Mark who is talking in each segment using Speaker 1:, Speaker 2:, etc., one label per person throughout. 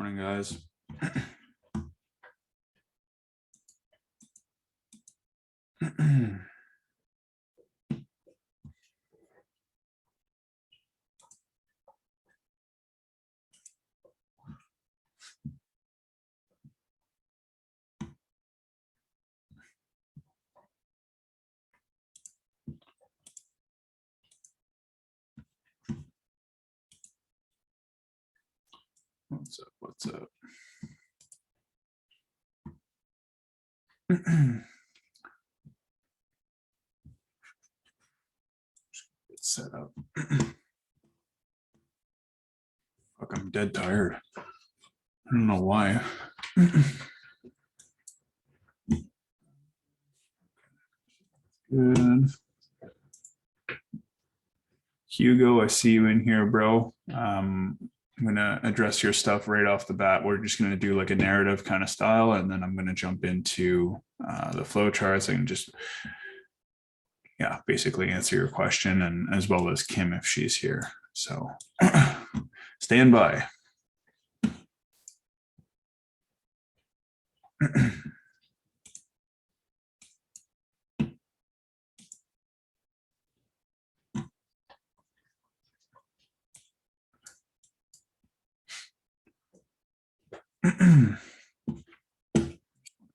Speaker 1: Morning, guys. What's up? What's up? Get set up. Fuck, I'm dead tired. I don't know why. Good. Hugo, I see you in here, bro. I'm gonna address your stuff right off the bat. We're just gonna do like a narrative kind of style, and then I'm gonna jump into the flow charts and just, yeah, basically answer your question, and as well as Kim if she's here. So stand by.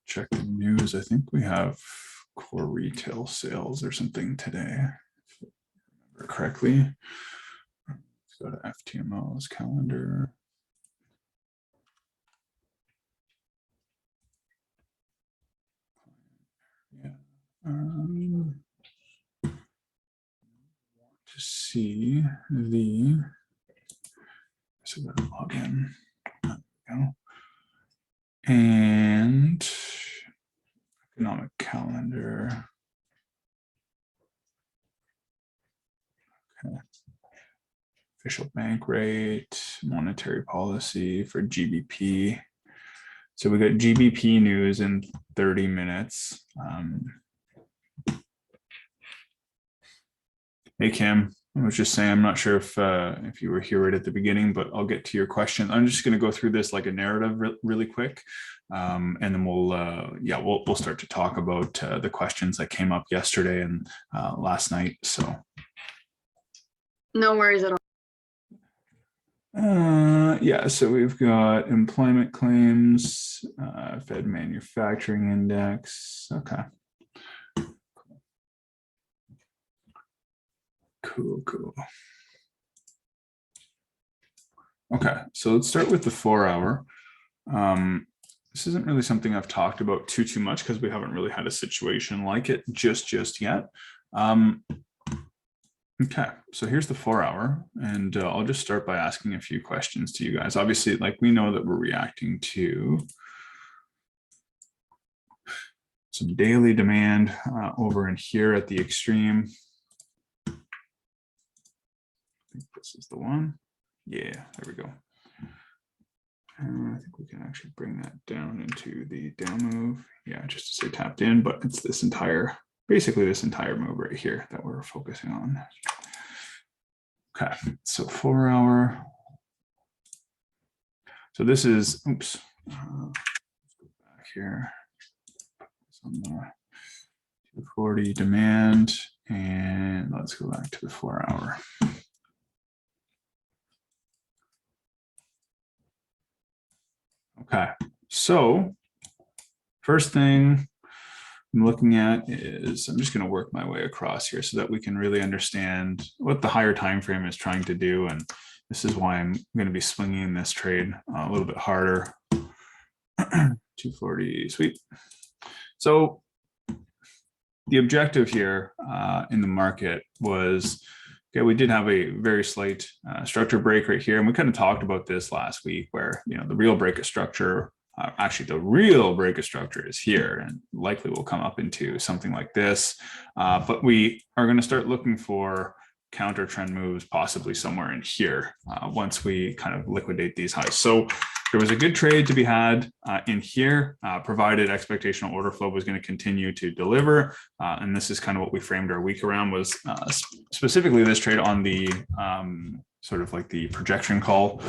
Speaker 1: Check the news. I think we have core retail sales or something today, if I remember correctly. Let's go to FTMO's calendar. Yeah. To see the, so we're gonna log in. There we go. And economic calendar. Okay. Official bank rate, monetary policy for GBP. So we got GBP news in 30 minutes. Hey, Kim, I was just saying, I'm not sure if you were here right at the beginning, but I'll get to your question. I'm just going to go through this like a narrative really quick. And then we'll start to talk about the questions that came up yesterday and last night. So
Speaker 2: no worries at all.
Speaker 1: Yeah, so we've got employment claims, Fed manufacturing index. Okay. Cool. Okay, so let's start with the 4 hour. This isn't really something I've talked about too much because we haven't really had a situation like it just yet. Okay, so here's the 4 hour, and I'll just start by asking a few questions to you guys. Obviously, like, we know that we're reacting to some daily demand over in here at the extreme. I think this is the one. Yeah, there we go. I think we can actually bring that down into the down move. Yeah, just to say tapped in, but it's this entire, basically this entire move right here that we're focusing on. Okay, so 4 hour. So this is, oops, let's go back here. On the 240 demand, and let's go back to the 4 hour. Okay, so first thing I'm looking at is, I'm just going to work my way across here so that we can really understand what the higher time frame is trying to do, and this is why I'm going to be swinging this trade a little bit harder. 240, sweet. So the objective here in the market was, okay, we did have a very slight structure break right here, and we kind of talked about this last week, where, you know, the real break of structure, actually the real break of structure is here, and likely will come up into something like this. But we are going to start looking for counter trend moves, possibly somewhere in here, once we kind of liquidate these highs. So there was a good trade to be had in here, provided expectational order flow was going to continue to deliver. And this is kind of what we framed our week around, was specifically this trade on the sort of like the projection call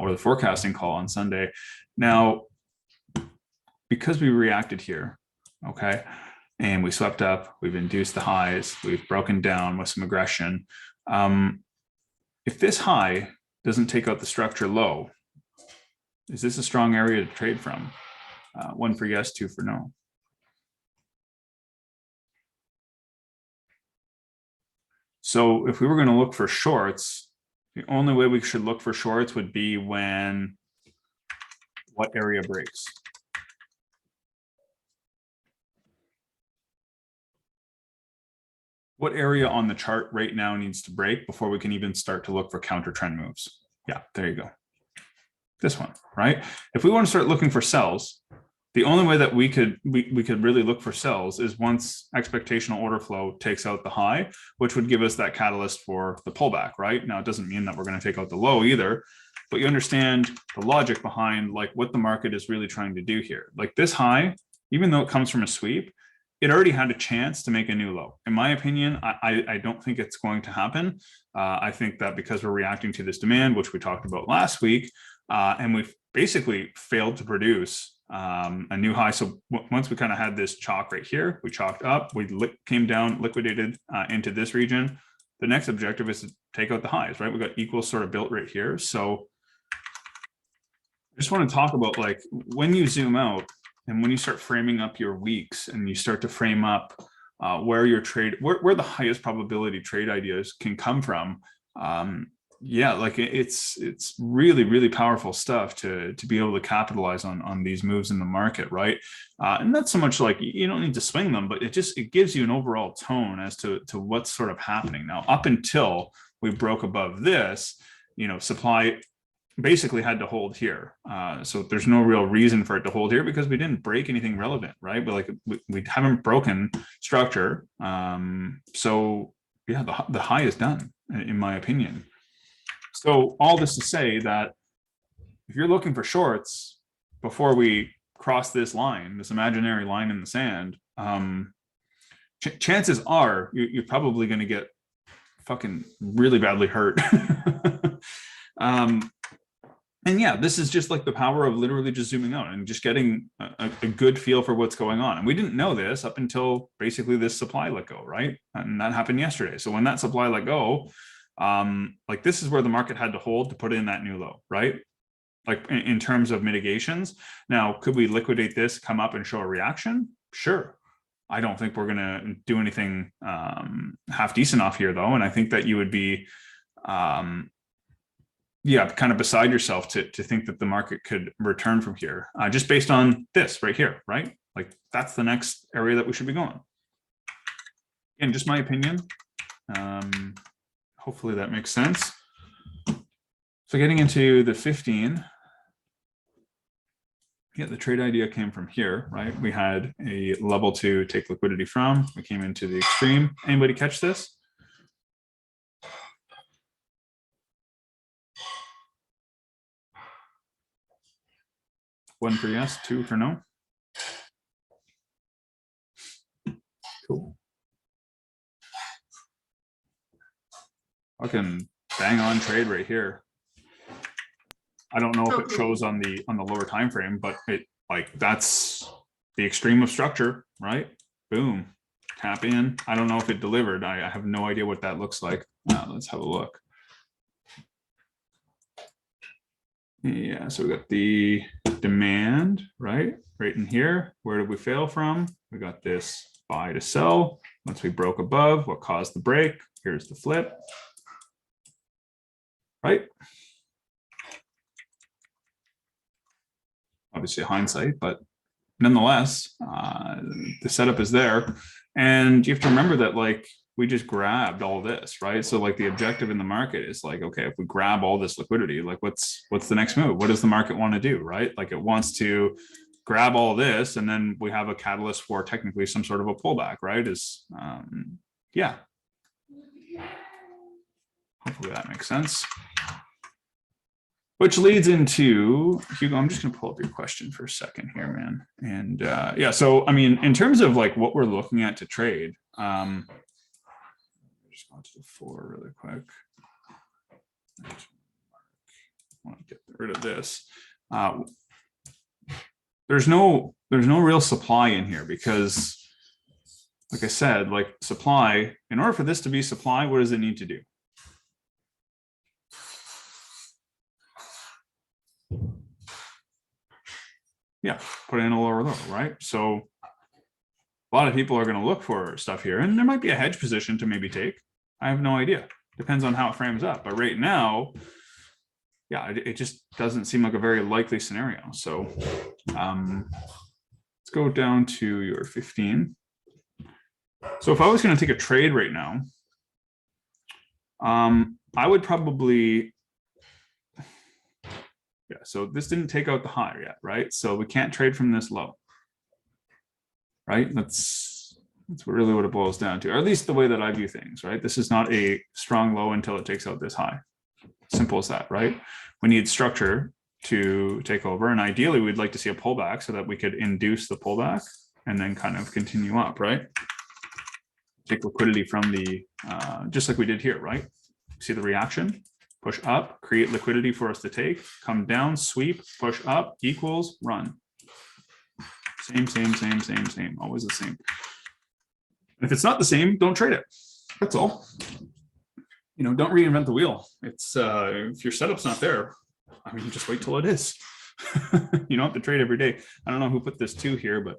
Speaker 1: or the forecasting call on Sunday. Now, because we reacted here, okay, and we swept up, we've induced the highs, we've broken down with some aggression. If this high doesn't take out the structure low, is this a strong area to trade from? 1 for yes, 2 for no. So if we were going to look for shorts, the only way we should look for shorts would be when what area breaks? What area on the chart right now needs to break before we can even start to look for counter trend moves? Yeah, there you go. This one, right? If we want to start looking for sells, the only way that we could really look for sells is once expectational order flow takes out the high, which would give us that catalyst for the pullback, right? Now, it doesn't mean that we're going to take out the low either, but you understand the logic behind like what the market is really trying to do here. Like this high, even though it comes from a sweep, it already had a chance to make a new low. In my opinion, I don't think it's going to happen. I think that because we're reacting to this demand, which we talked about last week, and we've basically failed to produce a new high. So once we kind of had this chalk right here, we chalked up, we came down, liquidated into this region. The next objective is to take out the highs, right? We got equals sort of built right here. So I just want to talk about like when you zoom out and when you start framing up your weeks and you start to frame up where your trade, where the highest probability trade ideas can come from. Yeah, like it's really, really powerful stuff to be able to capitalize on these moves in the market, right? And not so much like you don't need to swing them, but it gives you an overall tone as to what's sort of happening. Now, up until we broke above this, you know, supply basically had to hold here. So there's no real reason for it to hold here because we didn't break anything relevant, right? But like we haven't broken structure. So yeah, the high is done, in my opinion. So all this to say that if you're looking for shorts before we cross this line, this imaginary line in the sand, chances are you're probably going to get fucking really badly hurt. And yeah, this is just like the power of literally just zooming out and just getting a good feel for what's going on. And we didn't know this up until basically this supply let go, right? And that happened yesterday. So when that supply let go, like this is where the market had to hold to put in that new low, right? Like in terms of mitigations. Now, could we liquidate this, come up and show a reaction? Sure. I don't think we're going to do anything half decent off here though. And I think that you would be, yeah, kind of beside yourself to think that the market could return from here, just based on this right here, right? Like that's the next area that we should be going. Again, just my opinion. Hopefully that makes sense. So getting into the 15, yeah, the trade idea came from here, right? We had a level to take liquidity from. We came into the extreme. Anybody catch this? One for yes, 2 for no. Cool. Fucking bang on trade right here. I don't know if it shows on the lower time frame, but it like that's the extreme of structure, right? Boom, tap in. I don't know if it delivered. I have no idea what that looks like. Let's have a look. Yeah, so we got the demand, right in here. Where did we fail from? We got this buy to sell. Once we broke above, what caused the break? Here's the flip, right? Obviously hindsight, but nonetheless, the setup is there. And you have to remember that like we just grabbed all this, right? So like the objective in the market is like, okay, if we grab all this liquidity, like what's the next move? What does the market want to do, right? Like it wants to grab all this and then we have a catalyst for technically some sort of a pullback, right? Is yeah. Hopefully that makes sense. Which leads into, Hugo, I'm just going to pull up your question for a second here, man. And yeah, so I mean, in terms of like what we're looking at to trade, just go to the 4 really quick. I want to get rid of this. There's no real supply in here because, like I said, like supply, in order for this to be supply, what does it need to do? Yeah, put in a lower low, right? So a lot of people are going to look for stuff here, and there might be a hedge position to maybe take. I have no idea. Depends on how it frames up. But right now, yeah, it just doesn't seem like a very likely scenario. So let's go down to your 15. So if I was going to take a trade right now, I would probably, yeah, so this didn't take out the high yet, right? So we can't trade from this low, right? That's really what it boils down to, or at least the way that I view things, right? This is not a strong low until it takes out this high. Simple as that, right? We need structure to take over, and ideally we'd like to see a pullback so that we could induce the pullback and then kind of continue up, right? Take liquidity from the, just like we did here, right? See the reaction, push up, create liquidity for us to take, come down, sweep, push up, equals, run. Same, always the same. If it's not the same, don't trade it. That's all. You know, don't reinvent the wheel. It's if your setup's not there, I mean, just wait till it is. You don't have to trade every day. I don't know who put this 2 here, but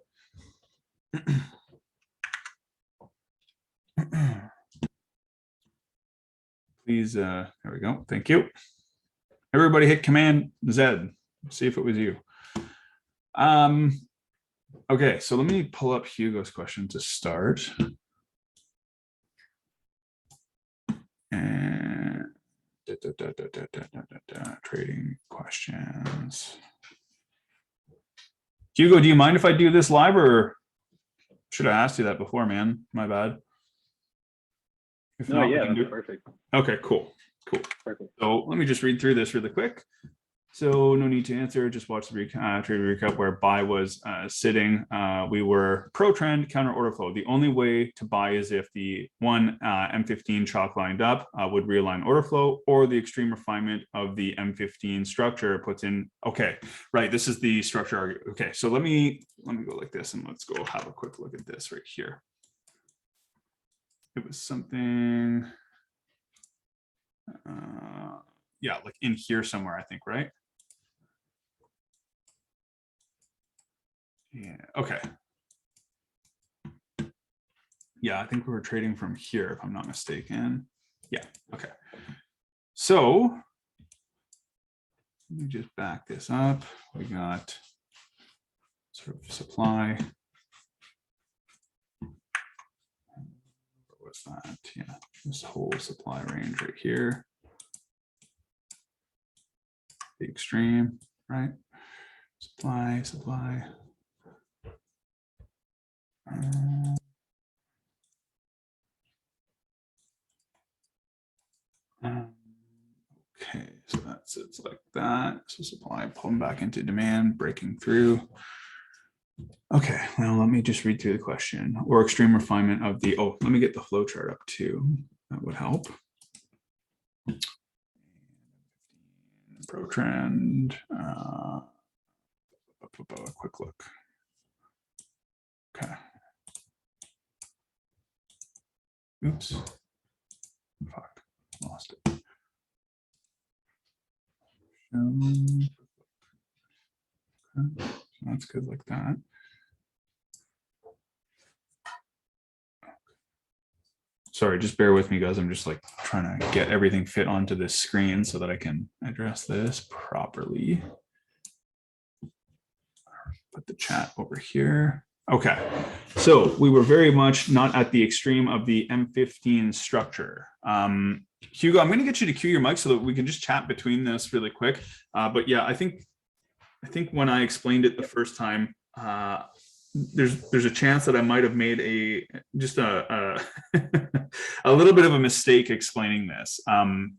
Speaker 1: please, there we go. Thank you. Everybody hit Command Z. See if it was you. Okay, so let me pull up Hugo's question to start. And trading questions. Hugo, do you mind if I do this live, or should I ask you that before, man? My bad.
Speaker 3: If no, not, yeah, that's perfect.
Speaker 1: Okay, cool.
Speaker 3: Perfect.
Speaker 1: So let me just read through this really quick. So no need to answer, just watch the trade recap where buy was sitting. We were pro trend, counter order flow. The only way to buy is if the one M15 chalk lined up would realign order flow, or the extreme refinement of the M15 structure puts in, okay, right, this is the structure. Okay, so let me go like this, and let's go have a quick look at this right here. It was something, yeah, like in here somewhere, I think, right? Yeah, okay. Yeah, I think we were trading from here, if I'm not mistaken. Yeah, okay. So let me just back this up. We got sort of supply. What was that? Yeah, this whole supply range right here. The extreme, right? Supply. Okay, so that's it's like that. So supply pulling back into demand, breaking through. Okay, now let me just read through the question. Or extreme refinement of the, oh, let me get the flow chart up too. That would help. Pro trend. A quick look. Okay. Oops. Fuck. Lost it. Okay. That's good like that. Sorry, just bear with me, guys. I'm just like trying to get everything fit onto this screen so that I can address this properly. Put the chat over here. Okay, so we were very much not at the extreme of the M15 structure. Hugo, I'm going to get you to cue your mic so that we can just chat between this really quick. But yeah, I think when I explained it the first time, there's a chance that I might have made just a a little bit of a mistake explaining this,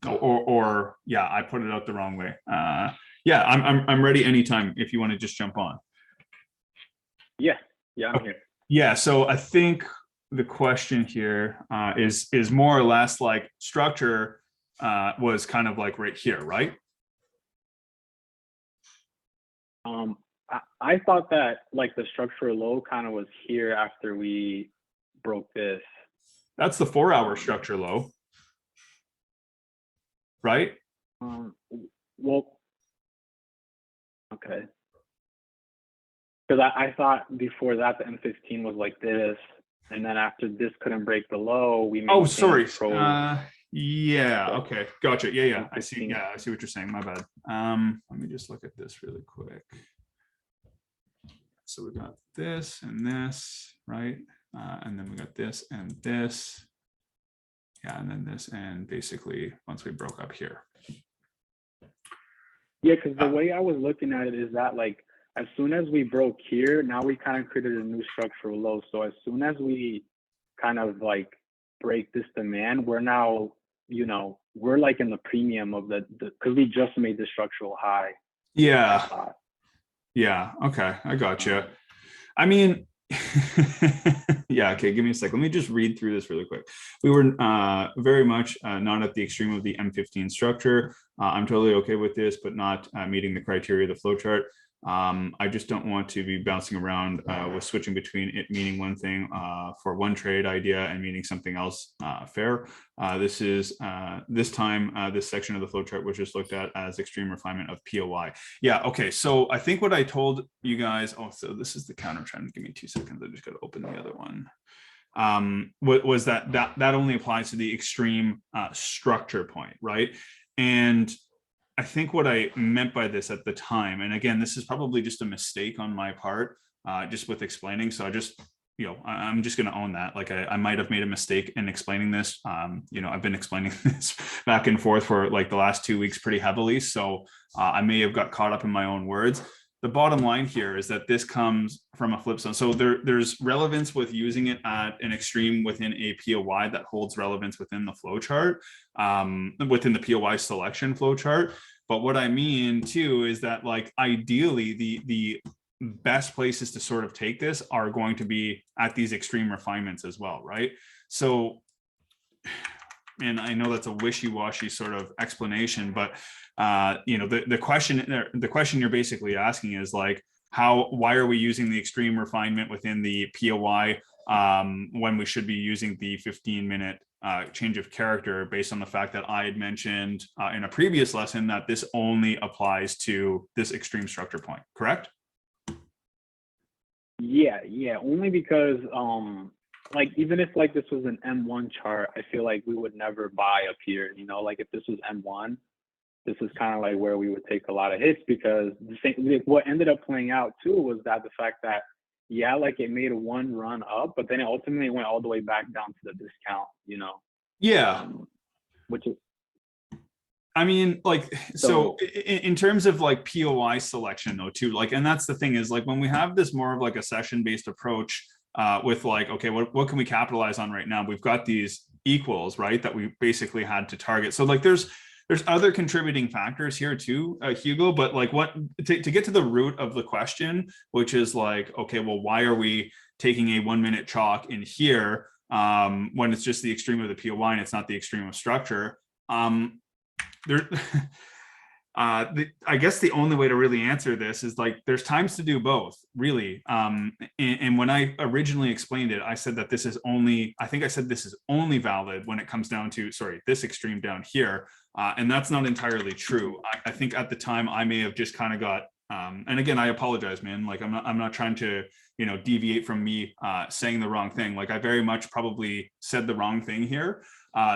Speaker 1: or yeah, I put it out the wrong way. Yeah, I'm ready anytime if you want to just jump on.
Speaker 3: Yeah, I'm here.
Speaker 1: Yeah, so I think the question here is more or less like structure was kind of like right here, right?
Speaker 3: I thought that like the structural low kind of was here after we broke this.
Speaker 1: That's the 4-hour structure low, right?
Speaker 3: Well, okay. Because I thought before that the M15 was like this, and then after this couldn't break the low, we made.
Speaker 1: Oh, sorry. Yeah. Okay. Gotcha. Yeah. I see. Yeah, I see what you're saying. My bad. Let me just look at this really quick. So we got this and this, right? And then we got this and this. Yeah, and then this, and basically once we broke up here.
Speaker 3: Yeah, because the way I was looking at it is that like as soon as we broke here, now we kind of created a new structural low. So as soon as we kind of like break this demand, we're now, we're like in the premium of the because we just made the structural high.
Speaker 1: Yeah. Yeah. Okay. I got you. I mean, yeah. Okay. Give me a sec. Let me just read through this really quick. We were very much not at the extreme of the M15 structure. I'm totally okay with this, but not meeting the criteria of the flowchart. I just don't want to be bouncing around with switching between it meaning one thing for one trade idea and meaning something else fair. This section of the flowchart was just looked at as extreme refinement of POI. Yeah, okay, so I think what I told you guys, so this is the counter trend. Give me 2 seconds. I just got to open the other one. Was that only applies to the extreme structure point, right? And I think what I meant by this at the time, and again, this is probably just a mistake on my part, just with explaining. So I just, I'm just going to own that. Like I might have made a mistake in explaining this. I've been explaining this back and forth for like the last 2 weeks pretty heavily. So I may have got caught up in my own words. The bottom line here is that this comes from a flip zone. So there's relevance with using it at an extreme within a POI that holds relevance within the flowchart, within the POI selection flowchart. But what I mean too is that like ideally the best places to sort of take this are going to be at these extreme refinements as well, right? So, and I know that's a wishy-washy sort of explanation, but the question you're basically asking is like, why are we using the extreme refinement within the POI when we should be using the 15-minute change of character based on the fact that I had mentioned in a previous lesson that this only applies to this extreme structure point, correct?
Speaker 3: Yeah, only because like even if like this was an M1 chart, I feel like we would never buy up here, like if this was M1, this is kind of like where we would take a lot of hits, because what ended up playing out too was that the fact that like it made one run up, but then it ultimately went all the way back down to the discount,
Speaker 1: Yeah.
Speaker 3: Which is,
Speaker 1: I mean, like, so in terms of like POI selection though too, like, and that's the thing is like when we have this more of like a session based approach with like, okay, what can we capitalize on right now? We've got these equals, right, that we basically had to target. So like there's other contributing factors here too, Hugo, but like to get to the root of the question, which is like, okay, well, why are we taking a 1 minute chalk in here when it's just the extreme of the POI and it's not the extreme of structure? I guess the only way to really answer this is like there's times to do both, really. And when I originally explained it, I said that this is only valid when it comes down to, this extreme down here. And that's not entirely true. I think at the time I may have just kind of got, and again, I apologize, man. Like I'm not trying to, deviate from me saying the wrong thing. Like I very much probably said the wrong thing here.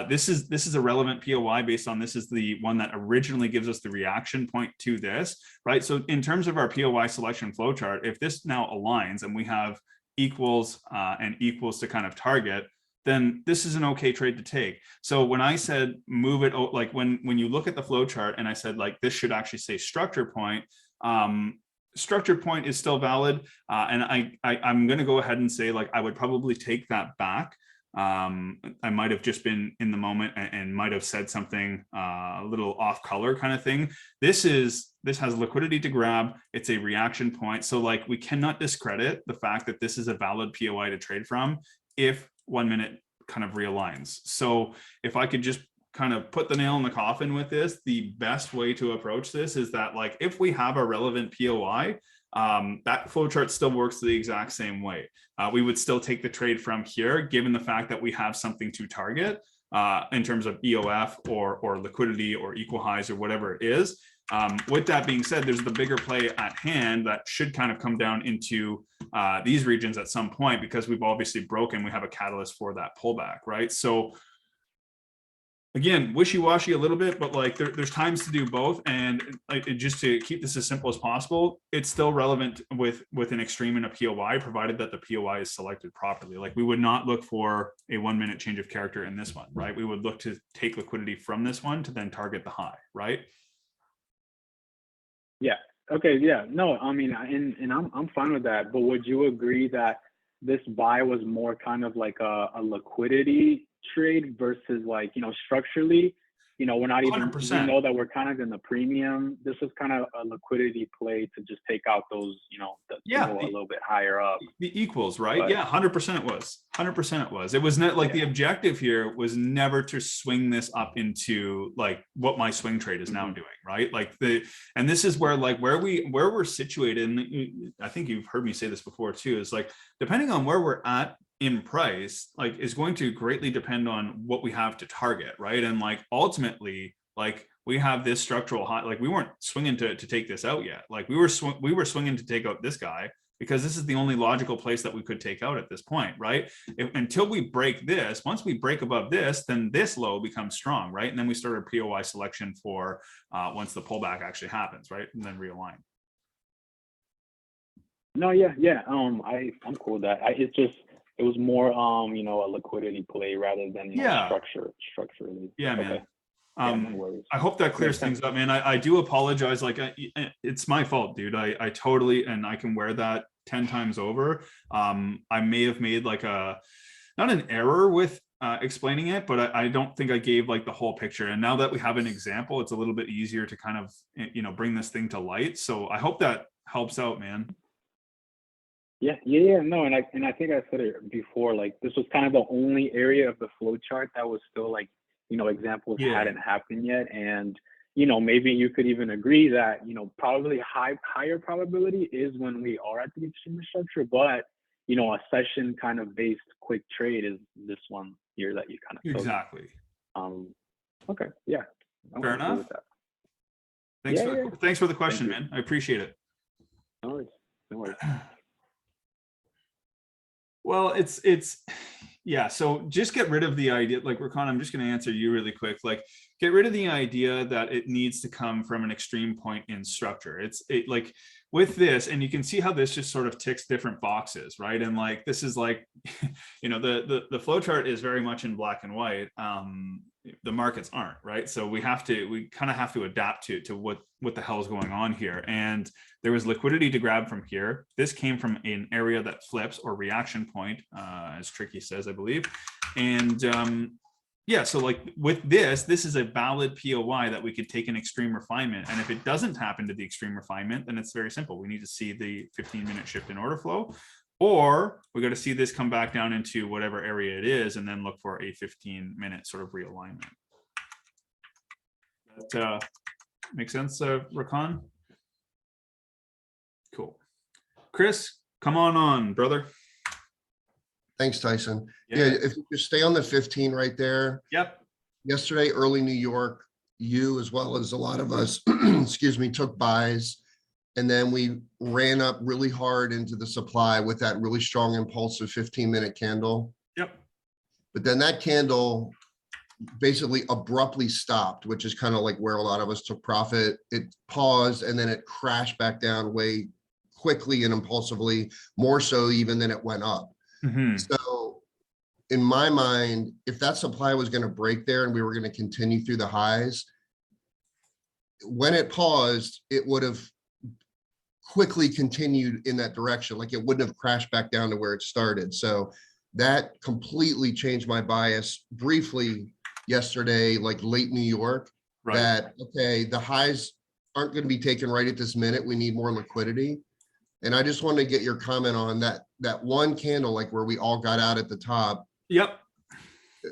Speaker 1: This is a relevant POI based on this is the one that originally gives us the reaction point to this, right? So in terms of our POI selection flowchart, if this now aligns and we have equals and equals to kind of target, then this is an okay trade to take. So when I said move it, like when you look at the flowchart and I said like this should actually say structure point, structure point is still valid. And I'm going to go ahead and say, like, I would probably take that back. I might have just been in the moment and might have said something a little off color kind of thing. This has liquidity to grab. It's a reaction point. So like, we cannot discredit the fact that this is a valid POI to trade from if 1 minute kind of realigns. So if I could just kind of put the nail in the coffin with this, the best way to approach this is that, like, if we have a relevant POI, that flow chart still works the exact same way. We would still take the trade from here, given the fact that we have something to target in terms of EOF or liquidity or equal highs or whatever it is. With that being said, there's the bigger play at hand that should kind of come down into these regions at some point, because we've obviously broken, we have a catalyst for that pullback, right? So again, wishy-washy a little bit, but like there's times to do both. And just to keep this as simple as possible, it's still relevant with an extreme in a POI, provided that the POI is selected properly. Like, we would not look for a 1 minute change of character in this one, right? We would look to take liquidity from this one to then target the high, right?
Speaker 3: Yeah. Okay. Yeah. No, I mean, and I'm fine with that. But would you agree that this buy was more kind of like a liquidity trade versus, like, you know, structurally, you know, we're not even,
Speaker 1: 100%.
Speaker 3: we know that we're kind of in the premium. This is kind of a liquidity play to just take out those, you know, to go a little bit higher up.
Speaker 1: The equals, right?
Speaker 3: But,
Speaker 1: yeah, 100% it was. 100% it was. It was not like, the objective here was never to swing this up into like what my swing trade is now doing, right? Like and this is where, like, where we're situated, and I think you've heard me say this before too, is like, depending on where we're at in price, like, is going to greatly depend on what we have to target, right? And like, ultimately, like, we have this structural high, like, we weren't swinging to take this out yet. Like, we were swinging to take out this guy, because this is the only logical place that we could take out at this point, right? Until we break this, once we break above this, then this low becomes strong, right? And then we start a POI selection for once the pullback actually happens, right? And then realign.
Speaker 3: no, yeah. I'm cool with that. It was more, you know, a liquidity play rather than, you know, structurally.
Speaker 1: Yeah,
Speaker 3: Okay.
Speaker 1: man.
Speaker 3: No worries.
Speaker 1: I hope that clears things up, man. I do apologize. Like, it's my fault, dude. I totally, and I can wear that 10 times over. I may have made like not an error with explaining it, but I don't think I gave like the whole picture. And now that we have an example, it's a little bit easier to kind of, you know, bring this thing to light. So I hope that helps out, man.
Speaker 3: Yeah. No, and I think I said it before. Like, this was kind of the only area of the flow chart that was still, like, you know, examples hadn't happened yet. And, you know, maybe you could even agree that, you know, probably higher probability is when we are at the extreme structure. But, you know, a session kind of based quick trade is this one here that you kind of took.
Speaker 1: Exactly.
Speaker 3: Okay. Yeah.
Speaker 1: Fair enough.
Speaker 3: With that.
Speaker 1: Thanks for the question, man. I appreciate it.
Speaker 3: No worries.
Speaker 1: Well, it's yeah. So just get rid of the idea, like, Rakan, I'm just going to answer you really quick. Like, get rid of the idea that it needs to come from an extreme point in structure. It's like with this, and you can see how this just sort of ticks different boxes, right? And like, this is like, you know, the flow chart is very much in black and white. The markets aren't, right? So we kind of have to adapt to what the hell is going on here. And there was liquidity to grab from here. This came from an area that flips, or reaction point, as Tricky says, I believe. And yeah, so like with this is a valid POI that we could take an extreme refinement. And if it doesn't tap into the extreme refinement, then it's very simple. We need to see the 15-minute shift in order flow, or we got to see this come back down into whatever area it is, and then look for a 15-minute sort of realignment. That makes sense, Rakan? Cool. Chris, come on, brother.
Speaker 4: Thanks, Tyson. Yeah, if you just stay on the 15 right there.
Speaker 1: Yep.
Speaker 4: Yesterday, early New York, you as well as a lot of us, excuse me, took buys. And then we ran up really hard into the supply with that really strong impulsive 15-minute candle.
Speaker 1: Yep.
Speaker 4: But then that candle basically abruptly stopped, which is kind of like where a lot of us took profit. It paused and then it crashed back down way quickly and impulsively, more so even than it went up.
Speaker 1: Mm-hmm.
Speaker 4: So in my mind, if that supply was going to break there and we were going to continue through the highs, when it paused, it would have quickly continued in that direction. Like it wouldn't have crashed back down to where it started. So that completely changed my bias briefly yesterday, like late New York,
Speaker 1: Right.
Speaker 4: that, okay, the highs aren't going to be taken right at this minute. We need more liquidity. And I just want to get your comment on that one candle, like where we all got out at the top.
Speaker 1: Yep.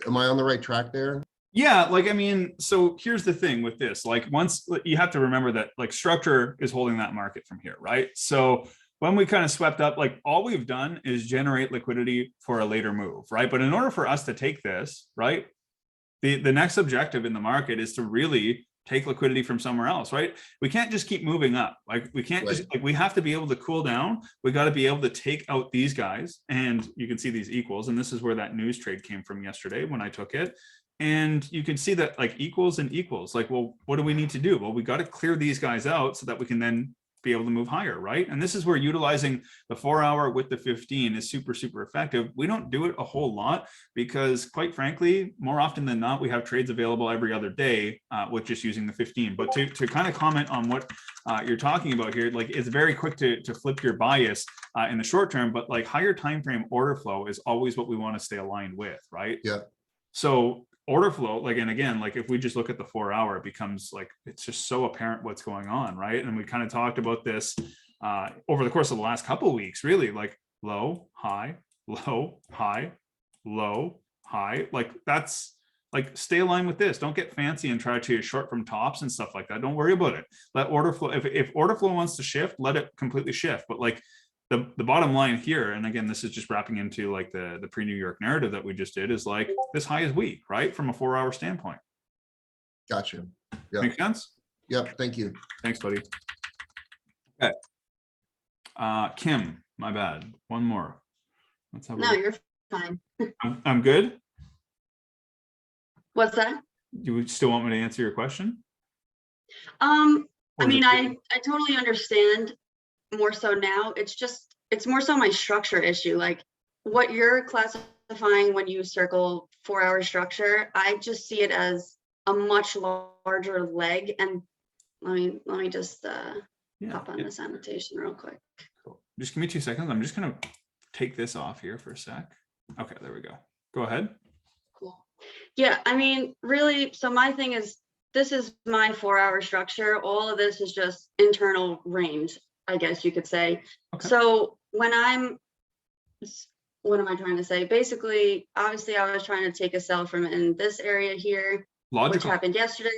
Speaker 4: Am I on the right track there?
Speaker 1: Yeah, like, I mean, so here's the thing with this, like, once you have to remember that like structure is holding that market from here, right? So when we kind of swept up, like all we've done is generate liquidity for a later move, right? But in order for us to take this, right, the next objective in the market is to really take liquidity from somewhere else, right? We can't just keep moving up. Like we can't just, like, we have to be able to cool down. We got to be able to take out these guys, and you can see these equals. And this is where that news trade came from yesterday when I took it. And you can see that like equals and equals, like, well, what do we need to do? Well, we got to clear these guys out so that we can then be able to move higher, right? And this is where utilizing the 4 hour with the 15 is super, super effective. We don't do it a whole lot because, quite frankly, more often than not, we have trades available every other day with just using the 15. But to kind of comment on what you're talking about here, like it's very quick to flip your bias in the short term, but like higher time frame order flow is always what we want to stay aligned with, right?
Speaker 4: Yeah.
Speaker 1: So order flow, like, and again, like if we just look at the 4 hour, it becomes like, it's just so apparent what's going on, right? And we kind of talked about this over the course of the last couple of weeks, really, like low, high, low, high, low, high. Like that's like, stay aligned with this. Don't get fancy and try to short from tops and stuff like that. Don't worry about it. Let order flow, if order flow wants to shift, let it completely shift. But like the bottom line here, and again, this is just wrapping into like the pre-New York narrative that we just did, is like this high is weak, right? From a 4 hour standpoint.
Speaker 4: Gotcha. Yeah.
Speaker 1: Make sense?
Speaker 4: Yep. Thank you.
Speaker 1: Thanks, buddy. Okay. Kim, my bad. One more. Let's have
Speaker 2: No, you're fine.
Speaker 1: I'm good.
Speaker 2: What's that?
Speaker 1: Do you still want me to answer your question?
Speaker 2: I
Speaker 1: Or
Speaker 2: mean,
Speaker 1: is it-
Speaker 2: I totally understand more so now. It's more so my structure issue. Like what you're classifying when you circle 4 hour structure, I just see it as a much larger leg. And let me just
Speaker 1: yeah,
Speaker 2: hop on this annotation real quick.
Speaker 1: cool. Just give me 2 seconds. I'm just gonna take this off here for a sec. Okay, there we go. Go ahead.
Speaker 2: Cool. Yeah, I mean, really, so my thing is, this is my 4 hour structure. All of this is just internal range, I guess you could say.
Speaker 1: Okay.
Speaker 2: So when what am I trying to say? Basically, obviously I was trying to take a sell from in this area here, which
Speaker 1: Logical.
Speaker 2: happened yesterday,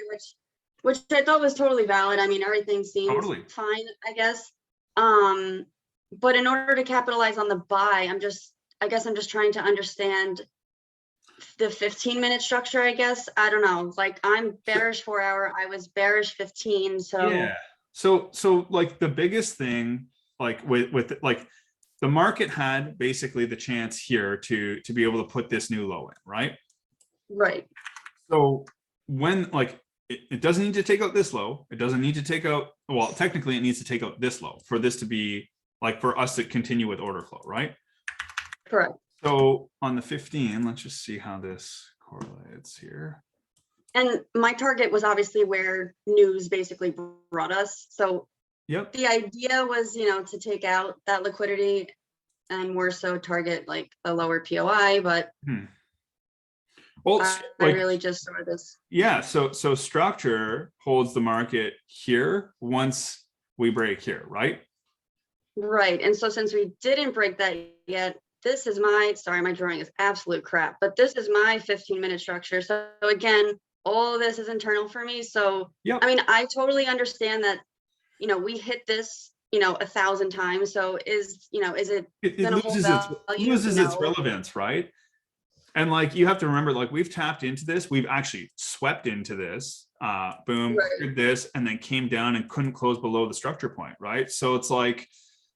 Speaker 2: which I thought was totally valid. I mean, everything seems
Speaker 1: Totally.
Speaker 2: fine, I guess. But in order to capitalize on the buy, I guess I'm just trying to understand the 15-minute structure, I guess. I don't know. Like I'm bearish 4 hour, I was bearish 15. So
Speaker 1: Yeah. So like the biggest thing, like with like the market had basically the chance here to be able to put this new low in, right?
Speaker 2: right.
Speaker 1: So when like it doesn't need to take out this low, it doesn't need to take out, well, technically it needs to take out this low for this to be like, for us to continue with order flow, right?
Speaker 2: Correct.
Speaker 1: So on the 15, let's just see how this correlates here.
Speaker 2: And my target was obviously where news basically brought us. So
Speaker 1: Yep.
Speaker 2: the idea was, to take out that liquidity and more so target like a lower POI, but
Speaker 1: Well,
Speaker 2: I
Speaker 1: like,
Speaker 2: really just saw this.
Speaker 1: yeah, so structure holds the market here once we break here, right?
Speaker 2: Right. And so since we didn't break that yet, this is my drawing is absolute crap, but this is my 15-minute structure. So again, all of this is internal for me. So,
Speaker 1: Yep.
Speaker 2: I mean, I totally understand that, we hit this, 1,000 times. So is it
Speaker 1: It
Speaker 2: gonna hold value?
Speaker 1: loses its
Speaker 2: No.
Speaker 1: relevance, right? And like you have to remember, like we've tapped into this, we've actually swept into this, boom,
Speaker 2: Right.
Speaker 1: cleared this, and then came down and couldn't close below the structure point, right? So it's like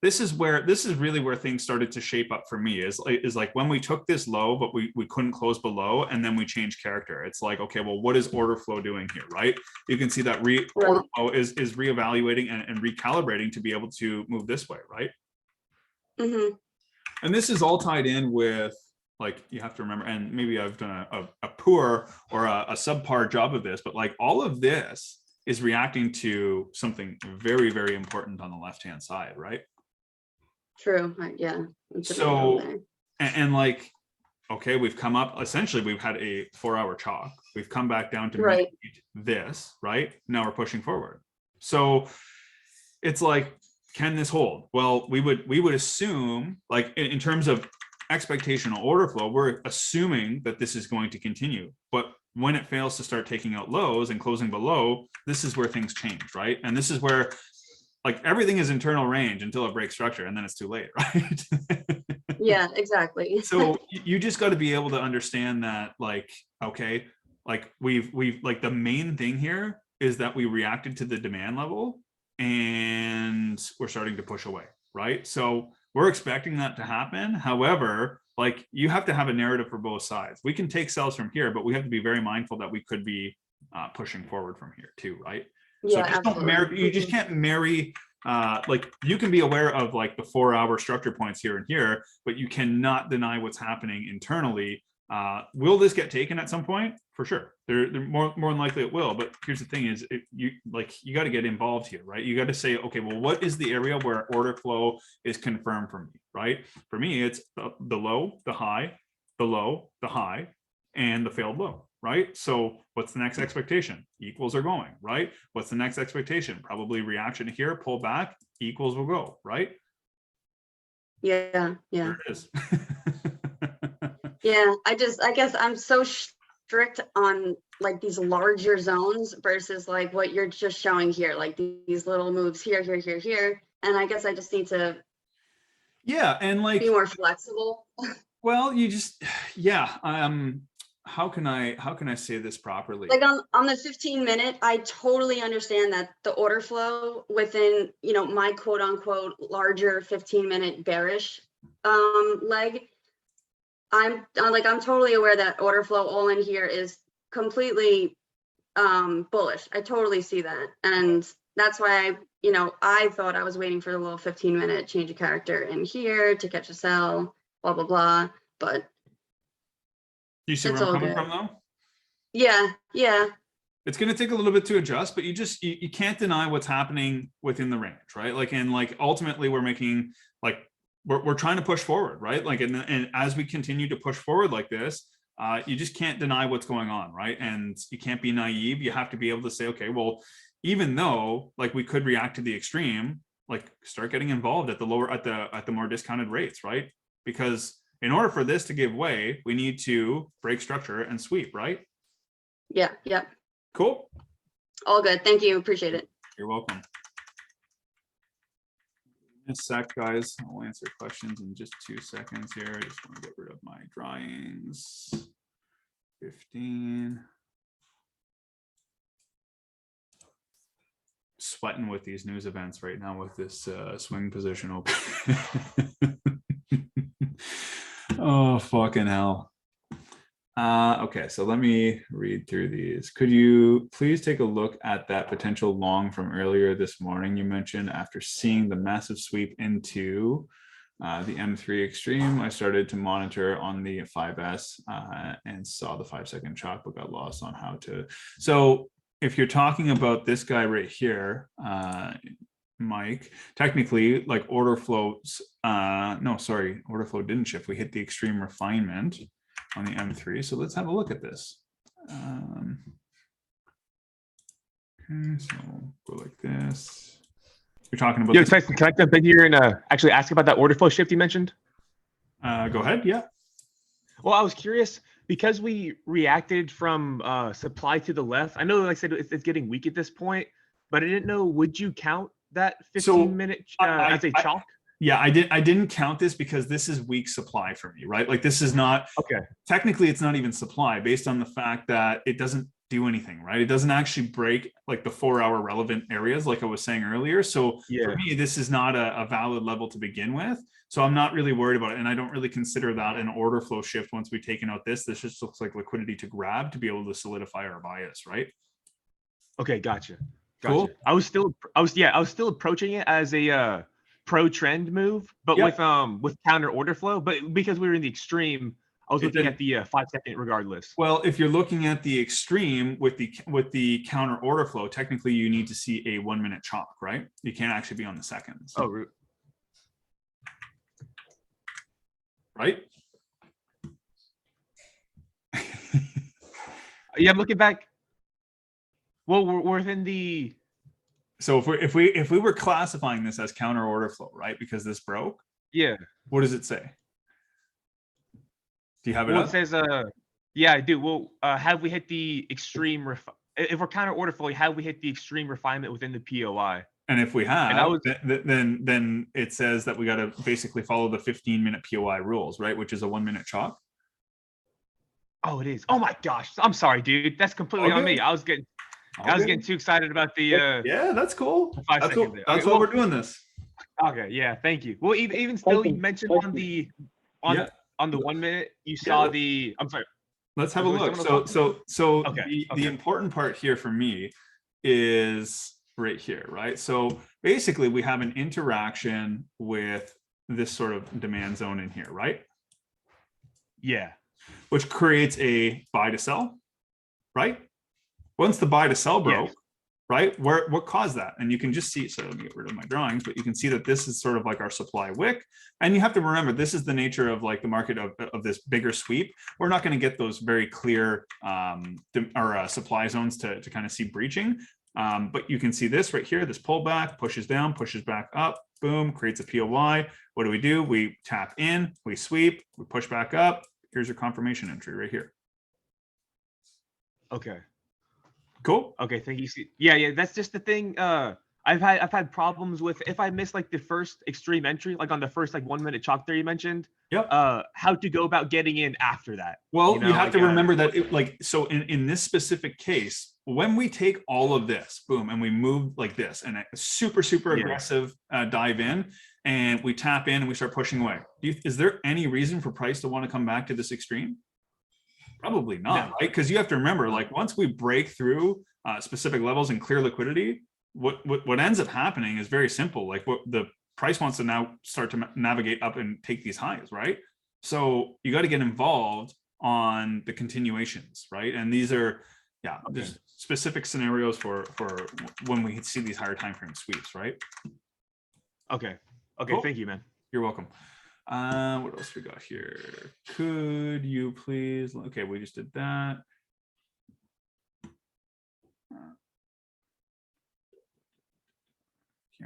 Speaker 1: this is really where things started to shape up for me, is like when we took this low, but we couldn't close below, and then we changed character. It's like, okay, well, what is order flow doing here, right? You can see that order flow is reevaluating and recalibrating to be able to move this way, right?
Speaker 2: Mm-hmm.
Speaker 1: And this is all tied in with, like, you have to remember, and maybe I've done a poor or a subpar job of this, but like all of this is reacting to something very, very important on the left-hand side, right?
Speaker 2: True. Yeah. it's a big
Speaker 1: So,
Speaker 2: deal there.
Speaker 1: and like, okay, we've come up, essentially, we've had a 4-hour chalk. We've come back down to
Speaker 2: Right.
Speaker 1: meet this, right? Now we're pushing forward. So it's like, can this hold? Well, we would assume, like in terms of expectational order flow, we're assuming that this is going to continue. But when it fails to start taking out lows and closing below, this is where things change, right? And this is where like everything is internal range until it breaks structure, and then it's too late, right?
Speaker 2: Yeah, exactly.
Speaker 1: So you just got to be able to understand that, like, okay, like we've like the main thing here is that we reacted to the demand level and we're starting to push away, right? So we're expecting that to happen. However, like you have to have a narrative for both sides. We can take sells from here, but we have to be very mindful that we could be pushing forward from here too, right? So
Speaker 2: Yeah,
Speaker 1: just don't marry, you just can't marry, like you can be aware of like the 4-hour structure points here and here, but you cannot deny what's happening internally. Will this get taken at some point? For sure. They're more than likely it will. But here's the thing is you got to get involved here, right? You got to say, okay, well, what is the area where order flow is confirmed for me, right? For me, it's the low, the high, the low, the high, and the failed low, right? So what's the next expectation? Equals are going, right? What's the next expectation? Probably reaction here, pull back, equals will go, right?
Speaker 2: Yeah.
Speaker 1: There it is.
Speaker 2: Yeah, I guess I'm so strict on like these larger zones versus like what you're just showing here, like these little moves here, here, here, here. And I guess I just need to
Speaker 1: Yeah, and like,
Speaker 2: be more flexible.
Speaker 1: well, you just, yeah. How can I say this properly?
Speaker 2: Like on the 15-minute, I totally understand that the order flow within, my quote unquote larger 15-minute bearish leg. I'm totally aware that order flow all in here is completely bullish. I totally see that. And that's why I thought I was waiting for the little 15-minute change of character in here to catch a sell, blah, blah, blah. But
Speaker 1: You see
Speaker 2: it's
Speaker 1: where I'm
Speaker 2: all
Speaker 1: coming
Speaker 2: good.
Speaker 1: from though?
Speaker 2: yeah,
Speaker 1: It's going to take a little bit to adjust, but you can't deny what's happening within the range, right? Like, and like ultimately we're making like, we're trying to push forward, right? Like, and as we continue to push forward like this, you just can't deny what's going on, right? And you can't be naive. You have to be able to say, okay, well, even though like we could react to the extreme, like start getting involved at the lower, at the more discounted rates, right? Because in order for this to give way, we need to break structure and sweep, right?
Speaker 2: yeah.
Speaker 1: Cool.
Speaker 2: All good. Thank you. Appreciate it.
Speaker 1: You're welcome. In a sec, guys. I'll answer questions in just 2 seconds here. I just want to get rid of my drawings. 15. Sweating with these news events right now with this swing position open. Oh, fucking hell. Okay, so let me read through these. Could you please take a look at that potential long from earlier this morning you mentioned? After seeing the massive sweep into the M3 extreme, I started to monitor on the 5S and saw the 5-second chalk, but got lost on how to. So if you're talking about this guy right here, Mike, technically like order flows, no, sorry, order flow didn't shift. We hit the extreme refinement on the M3. So let's have a look at this. Okay, so go like this. You're talking about this.
Speaker 5: Tyson, can I jump in here and actually ask about that order flow shift you mentioned?
Speaker 1: Go ahead. Yeah.
Speaker 5: Well, I was curious because we reacted from supply to the left. I know, like I said, it's getting weak at this point, but I didn't know, would you count that 15-minute as a chalk?
Speaker 1: Yeah, I didn't count this because this is weak supply for me, right? Like this is not,
Speaker 5: okay.
Speaker 1: Technically it's not even supply based on the fact that it doesn't do anything, right? It doesn't actually break like the 4-hour relevant areas like I was saying earlier. So
Speaker 5: Yeah.
Speaker 1: for me, this is not a valid level to begin with. So I'm not really worried about it. And I don't really consider that an order flow shift once we've taken out this. This just looks like liquidity to grab to be able to solidify our bias, right?
Speaker 5: Okay, gotcha.
Speaker 1: Cool.
Speaker 5: I was still approaching it as a pro trend move, but
Speaker 1: Yep.
Speaker 5: with counter order flow. But because we were in the extreme, I was
Speaker 1: It
Speaker 5: looking
Speaker 1: did-
Speaker 5: at the 5-second regardless.
Speaker 1: Well, if you're looking at the extreme with the counter order flow, technically you need to see a 1 minute chalk, right? You can't actually be on the seconds,
Speaker 5: Oh,
Speaker 1: right?
Speaker 5: yeah, I'm looking back. Well, we're within the.
Speaker 1: So if we were classifying this as counter order flow, right? Because this broke,
Speaker 5: Yeah.
Speaker 1: what does it say? Do you have it
Speaker 5: Well,
Speaker 1: up?
Speaker 5: it says, yeah, I do. Well, have we hit the extreme if we're counter order flow, have we hit the extreme refinement within the POI?
Speaker 1: And if we have,
Speaker 5: I was-
Speaker 1: then it says that we got to basically follow the 15-minute POI rules, right? Which is a 1 minute chalk.
Speaker 5: Oh, it is. Oh my gosh. I'm sorry, dude. That's completely on
Speaker 1: Okay.
Speaker 5: me. I was getting
Speaker 1: Okay.
Speaker 5: too excited about the
Speaker 1: Yeah, that's cool.
Speaker 5: 5
Speaker 1: That's,
Speaker 5: seconds
Speaker 1: what,
Speaker 5: there.
Speaker 1: that's
Speaker 5: Okay,
Speaker 1: why
Speaker 5: well-
Speaker 1: we're doing this.
Speaker 5: Okay, yeah, thank you. Well, even still, you
Speaker 3: Question,
Speaker 5: mentioned
Speaker 3: question.
Speaker 5: on the 1 minute, you saw
Speaker 1: Yeah.
Speaker 5: the. I'm sorry.
Speaker 1: Let's have a
Speaker 5: Was
Speaker 1: look.
Speaker 5: someone
Speaker 1: So
Speaker 5: Okay,
Speaker 1: the
Speaker 5: okay.
Speaker 1: important part here for me is right here, right? So basically we have an interaction with this sort of demand zone in here, right?
Speaker 5: Yeah.
Speaker 1: Which creates a buy to sell, right? Once the buy to sell broke,
Speaker 5: Yes.
Speaker 1: right? What caused that? And you can just see, so let me get rid of my drawings, but you can see that this is sort of like our supply wick. And you have to remember, this is the nature of like the market of this bigger sweep. We're not going to get those very clear supply zones to kind of see breaching. But you can see this right here, this pullback pushes down, pushes back up, boom, creates a POY. What do? We tap in, we sweep, we push back up. Here's your confirmation entry right here.
Speaker 5: Okay.
Speaker 1: Cool.
Speaker 5: Okay. Thank you. Yeah. That's just the thing. I've had problems with if I miss like the first extreme entry, like on the first like 1 minute chalk there you mentioned.
Speaker 1: Yep.
Speaker 5: How to go about getting in after that.
Speaker 1: Well,
Speaker 5: You know,
Speaker 1: you have to
Speaker 5: like,
Speaker 1: remember that so in this specific case, when we take all of this, boom, and we move like this and a super
Speaker 5: Yeah.
Speaker 1: aggressive dive in and we tap in and we start pushing away. Is there any reason for price to want to come back to this extreme? Probably not,
Speaker 5: No.
Speaker 1: right? Because you have to remember, like once we break through specific levels and clear liquidity, what ends up happening is very simple. Like what the price wants to now start to navigate up and take these highs, right? So you got to get involved on the continuations, right? And these are, yeah,
Speaker 5: Okay.
Speaker 1: there's specific scenarios for when we see these higher time frame sweeps, right?
Speaker 5: Okay.
Speaker 1: Cool.
Speaker 5: Thank you, man.
Speaker 1: You're welcome. What else we got here? Could you please? Okay, we just did that.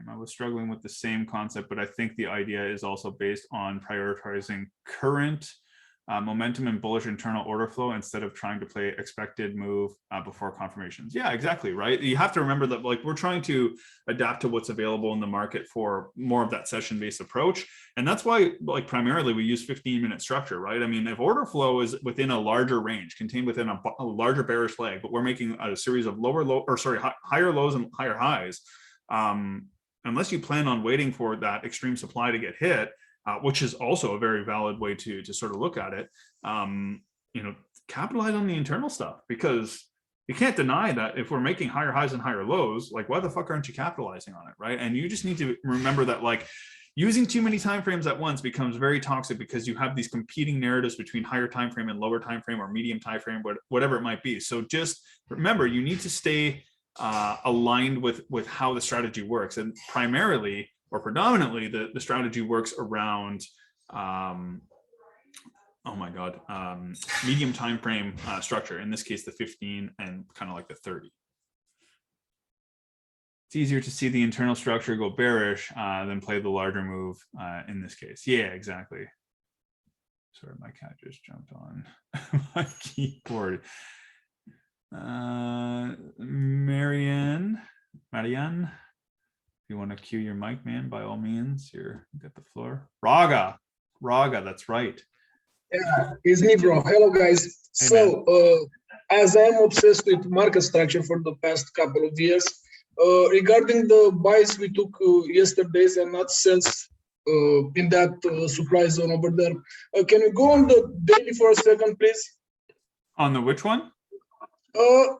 Speaker 1: I was struggling with the same concept, but I think the idea is also based on prioritizing current momentum and bullish internal order flow instead of trying to play expected move before confirmations. Yeah, exactly, right? You have to remember that like we're trying to adapt to what's available in the market for more of that session-based approach. And that's why like primarily we use 15-minute structure, right? I mean, if order flow is within a larger range, contained within a larger bearish leg, but we're making a series of higher lows and higher highs, unless you plan on waiting for that extreme supply to get hit, which is also a very valid way to sort of look at it, capitalize on the internal stuff, because you can't deny that if we're making higher highs and higher lows, like why the fuck aren't you capitalizing on it, right? And you just need to remember that like using too many timeframes at once becomes very toxic because you have these competing narratives between higher time frame and lower time frame or medium time frame, whatever it might be. So just remember, you need to stay aligned with how the strategy works, and primarily or predominantly the strategy works around medium time frame structure, in this case the 15 and kind of like the 30. It's easier to see the internal structure go bearish than play the larger move in this case. Yeah, exactly. Sorry, my cat just jumped on my keyboard. Marianne, if you want to cue your mic, man, by all means, you got the floor. Raga, that's right.
Speaker 6: Yeah, it's me, bro. Hello, guys.
Speaker 1: Hey,
Speaker 6: So, as I am obsessed with market structure for the past couple of years, regarding the buys we took yesterday's and not sells in that supply zone over there, can you go on the daily for a second, please?
Speaker 1: On the which one?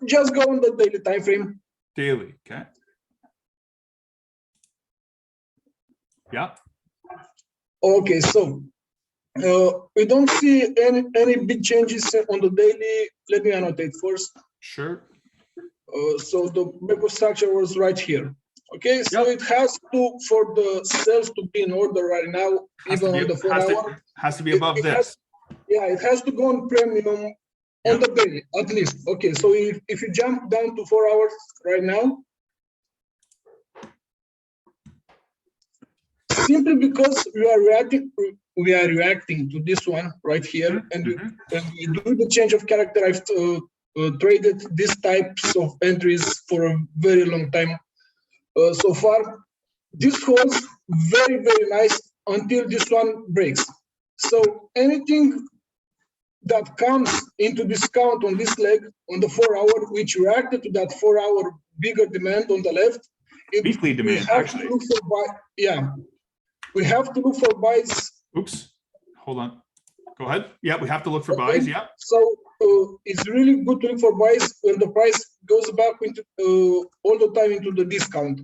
Speaker 6: Just go on the daily time frame.
Speaker 1: Daily, okay. Yeah.
Speaker 6: Okay, so We don't see any big changes on the daily. Let me annotate first.
Speaker 1: Sure.
Speaker 6: So the microstructure was right here. Okay, so
Speaker 1: Yep.
Speaker 6: it has to, for the cells to be in order right now,
Speaker 1: Has to
Speaker 6: even
Speaker 1: be,
Speaker 6: on the 4 hour.
Speaker 1: has to be above
Speaker 6: it
Speaker 1: this.
Speaker 6: has- Yeah, it has to go on premium on the daily, at least. Okay, so if you jump down to 4 hours right now, simply because we are reacting to this one right here, and we do the change of character. I've traded these types of entries for a very long time so far. This was very, very nice until this one breaks. So anything that comes into discount on this leg on the 4 hour, which reacted to that 4 hour bigger demand on the left,
Speaker 1: Weekly demand,
Speaker 6: we have
Speaker 1: actually.
Speaker 6: to look for we have to look for buys.
Speaker 1: Oops, hold on. Go ahead. Yeah, we have to look for buys. Yeah.
Speaker 6: So it's really good to look for buys when the price goes back into all the time into the discount.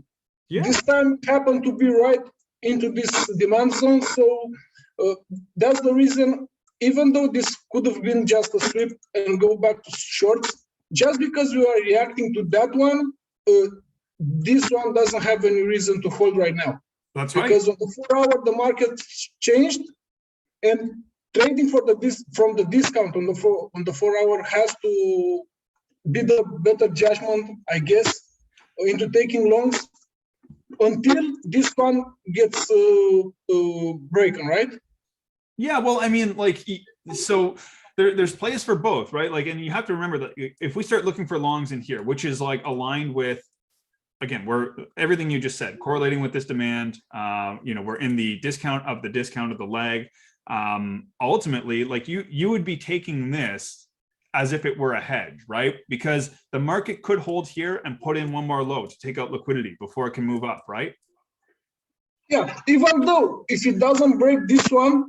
Speaker 1: Yeah.
Speaker 6: This time it happened to be right into this demand zone. So that's the reason, even though this could have been just a sweep and go back to shorts, just because we are reacting to that one, this one doesn't have any reason to hold right now.
Speaker 1: That's right.
Speaker 6: Because on the 4 hour, the market changed, and trading for from the discount on the 4 hour has to be the better judgment, I guess, into taking longs until this one gets broken, right?
Speaker 1: Yeah, well, I mean, like, so there's plays for both, right? Like, and you have to remember that if we start looking for longs in here, which is like aligned with, again, we're everything you just said, correlating with this demand, we're in the discount of the leg. Ultimately, like you would be taking this as if it were a hedge, right? Because the market could hold here and put in one more low to take out liquidity before it can move up, right?
Speaker 6: Yeah, even though if it doesn't break this one,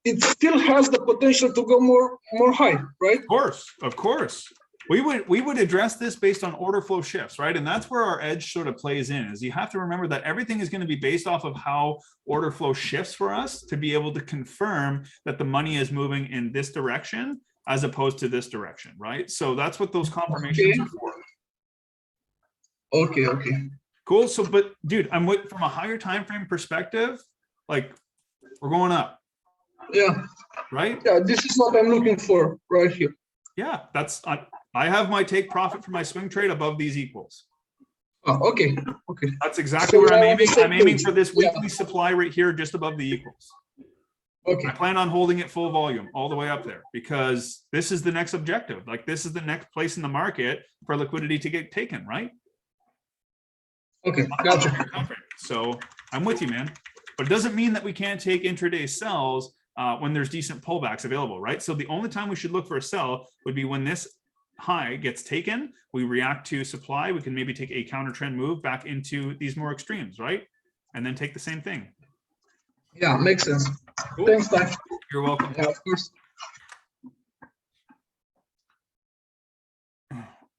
Speaker 6: it still has the potential to go more high, right?
Speaker 1: Of course. We would address this based on order flow shifts, right? And that's where our edge sort of plays in, is you have to remember that everything is going to be based off of how order flow shifts for us to be able to confirm that the money is moving in this direction as opposed to this direction, right? So that's what those confirmations are for.
Speaker 6: Okay.
Speaker 1: Cool. So, but dude, from a higher time frame perspective, like we're going up.
Speaker 6: Yeah.
Speaker 1: Right?
Speaker 6: Yeah, this is what I'm looking for right here.
Speaker 1: Yeah, I have my take profit for my swing trade above these equals.
Speaker 6: Oh, okay.
Speaker 1: That's exactly where I'm aiming. I'm aiming for this weekly supply right here, just above the equals.
Speaker 6: Okay.
Speaker 1: I plan on holding it full volume all the way up there because this is the next objective. Like this is the next place in the market for liquidity to get taken, right?
Speaker 6: Okay, gotcha.
Speaker 1: So I'm with you, man. But it doesn't mean that we can't take intraday sells when there's decent pullbacks available, right? So the only time we should look for a sell would be when this high gets taken, we react to supply, we can maybe take a counter trend move back into these more extremes, right? And then take the same thing.
Speaker 6: Yeah, makes sense.
Speaker 1: Cool.
Speaker 6: Thanks, Ty.
Speaker 1: You're welcome.
Speaker 6: Yeah, of course.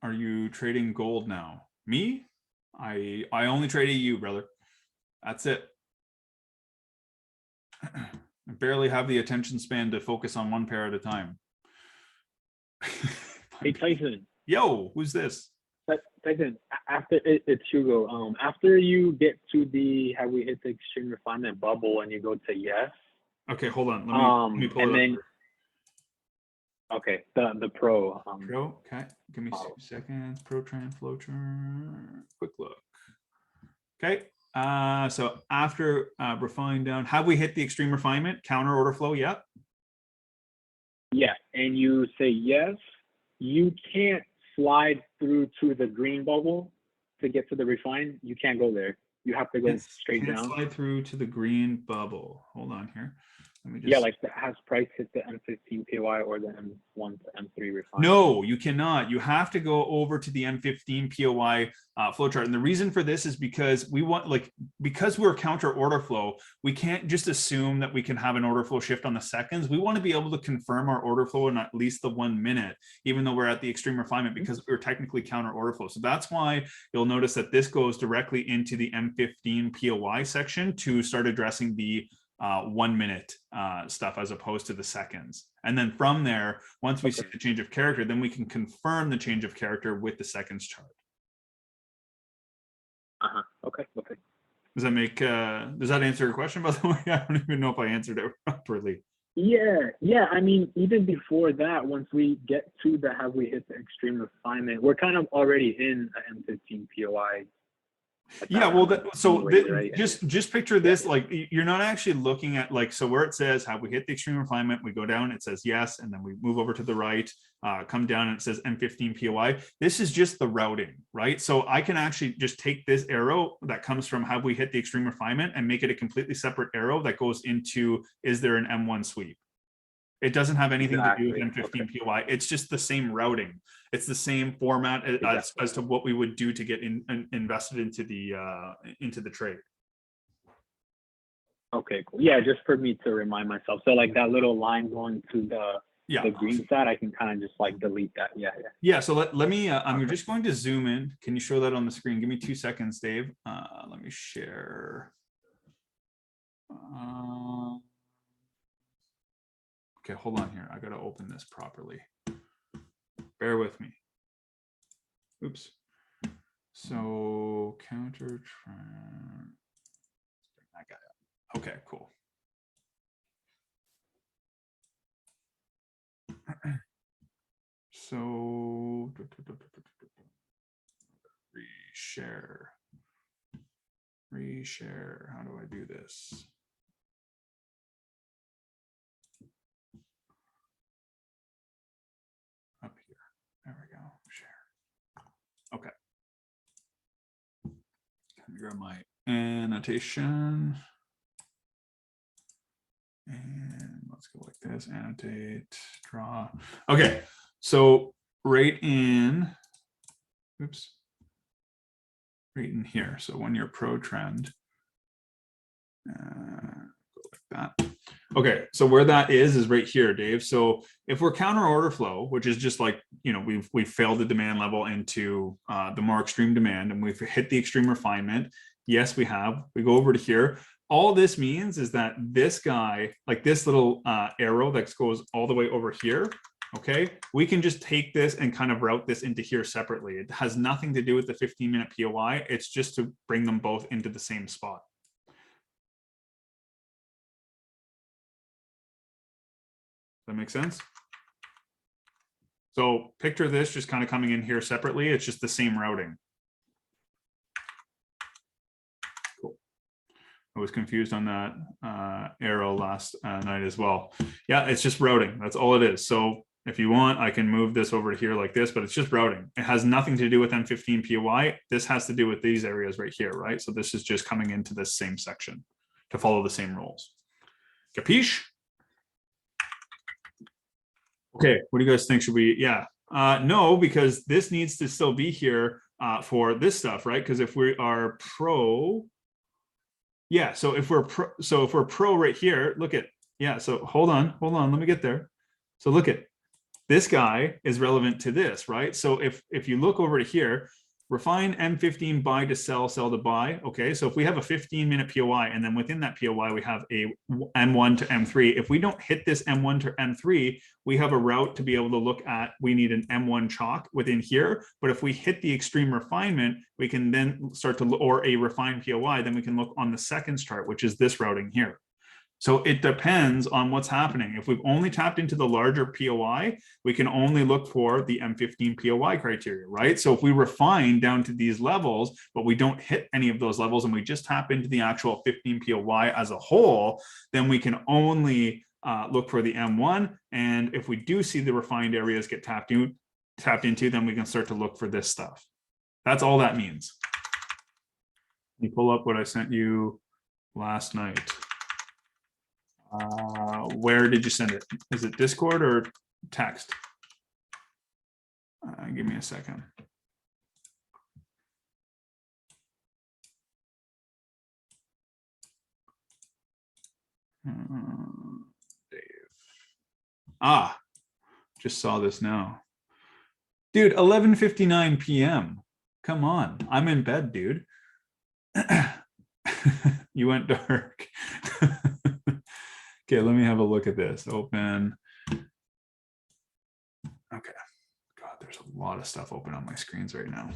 Speaker 1: Are you trading gold now? Me? I only trade EU, brother. That's it. I barely have the attention span to focus on one pair at a time.
Speaker 3: Hey Tyson.
Speaker 1: Yo, who's this?
Speaker 3: Tyson, after it's Hugo. After you get to the have we hit the extreme refinement bubble and you go to yes.
Speaker 1: Okay, hold on. Let me pull
Speaker 3: and
Speaker 1: it
Speaker 3: then
Speaker 1: up.
Speaker 3: Okay, the pro.
Speaker 1: Pro, okay. Give me 2 seconds. Pro trend flow chart. Quick look. Okay. So after refine down, have we hit the extreme refinement counter order flow yet?
Speaker 3: Yeah, and you say yes, you can't slide through to the green bubble to get to the refine. You can't go there. You have to go straight down.
Speaker 1: Slide through to the green bubble. Hold on here. Let me just...
Speaker 3: Yeah, like has price hit the M15 POI or the M1 to M3 refine?
Speaker 1: No, you cannot. You have to go over to the M15 POI flowchart. And the reason for this is because because we're counter order flow, we can't just assume that we can have an order flow shift on the seconds. We want to be able to confirm our order flow in at least the 1 minute, even though we're at the extreme refinement, because we're technically counter order flow. So that's why you'll notice that this goes directly into the M15 POI section to start addressing the 1 minute stuff as opposed to the seconds. And then from there, once we see the change of character, then we can confirm the change of character with the seconds chart.
Speaker 3: Okay.
Speaker 1: Does that make does that answer your question, by the way? I don't even know if I answered it properly.
Speaker 3: Yeah. I mean, even before that, once we get to the have we hit the extreme refinement, we're kind of already in a M15 POI.
Speaker 1: Yeah, well,
Speaker 3: Right?
Speaker 1: just picture this, like you're not actually looking at like, so where it says have we hit the extreme refinement, we go down, it says yes, and then we move over to the right, come down, and it says M15 POI. This is just the routing, right? So I can actually just take this arrow that comes from have we hit the extreme refinement and make it a completely separate arrow that goes into is there an M1 sweep. It doesn't have anything to do with M15 POI. It's just the same routing. It's the same format as to what we would do to get invested into the trade.
Speaker 3: Okay, cool. Yeah, just for me to remind myself. So like that little line going to the green side, I can kind of just like delete that. Yeah.
Speaker 1: So let me. I'm just going to zoom in. Can you show that on the screen? Give me 2 seconds, Dave. Let me share. Okay, hold on here. I got to open this properly. Bear with me. Oops. So counter trend. That guy up. Okay, cool. So reshare. How do I do this? Up here. There we go. Share. Okay. Let me grab my annotation. And let's go like this. Annotate, draw. Okay. So right in, oops. Right in here. So 1 year pro trend. Go like that. Okay, so where that is right here, Dave. So if we're counter order flow, which is just like, you know, we've failed the demand level into the more extreme demand, and we've hit the extreme refinement. Yes, we have. We go over to here. All this means is that this guy, like this little arrow that goes all the way over here, okay, we can just take this and kind of route this into here separately. It has nothing to do with the 15-minute POI. It's just to bring them both into the same spot. That makes sense? So picture this just kind of coming in here separately. It's just the same routing. Cool. I was confused on that arrow last night as well. Yeah, it's just routing. That's all it is. So if you want, I can move this over to here like this, but it's just routing. It has nothing to do with M15 POI. This has to do with these areas right here, right? So this is just coming into this same section to follow the same rules. Capiche? Okay, what do you guys think? Should we, no, because this needs to still be here for this stuff, right? Because if we are pro, so if we're pro right here, look at, so hold on, let me get there. So look at, this guy is relevant to this, right? So if you look over to here, refine M15 buy to sell, sell to buy. Okay, so if we have a 15-minute POI, and then within that POI, we have a M1 to M3. If we don't hit this M1 to M3, we have a route to be able to look at, we need an M1 chalk within here. But if we hit the extreme refinement, we can then start to, or a refined POI, then we can look on the seconds chart, which is this routing here. So it depends on what's happening. If we've only tapped into the larger POI, we can only look for the M15 POI criteria, right? So if we refine down to these levels, but we don't hit any of those levels and we just tap into the actual 15 POI as a whole, then we can only look for the M1. And if we do see the refined areas get tapped into, then we can start to look for this stuff. That's all that means. Let me pull up what I sent you last night. Where did you send it? Is it Discord or text? Give me a second. Dave. Just saw this now. Dude, 11:59 p.m. Come on, I'm in bed, dude. You went dark. Okay, let me have a look at this. Open. Okay. God, there's a lot of stuff open on my screens right now.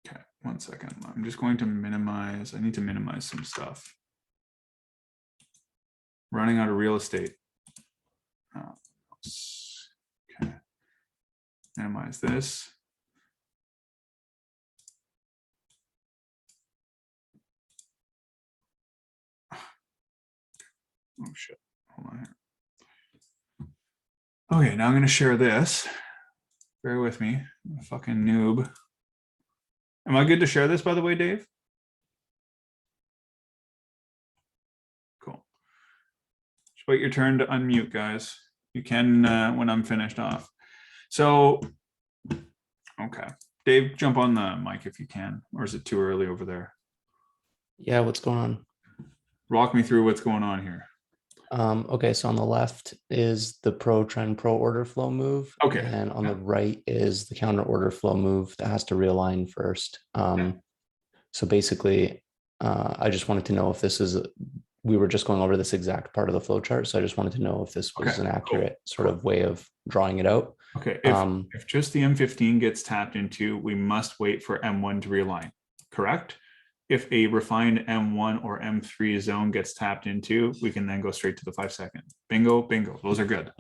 Speaker 1: Okay, 1 second. I'm just going to minimize. I need to minimize some stuff. Running out of real estate. Okay. Minimize this. Oh shit. Hold on here. Okay, now I'm going to share this. Bear with me. I'm a fucking noob. Am I good to share this, by the way, Dave? Cool. Just wait your turn to unmute, guys. You can when I'm finished off. So, okay. Dave, jump on the mic if you can, or is it too early over there?
Speaker 7: Yeah, what's going on?
Speaker 1: Walk me through what's going on here.
Speaker 7: Okay, so on the left is the pro trend pro order flow move.
Speaker 1: Okay.
Speaker 7: And on the right is the counter order flow move that has to realign first. So basically, I just wanted to know if this is, we were just going over this exact part of the flow chart. So I just wanted to know if this was
Speaker 1: Okay,
Speaker 7: an accurate
Speaker 1: cool.
Speaker 7: sort of way of drawing it out.
Speaker 1: Okay, if just the M15 gets tapped into, we must wait for M1 to realign, correct? If a refined M1 or M3 zone gets tapped into, we can then go straight to the 5 second. Bingo, bingo, those are good.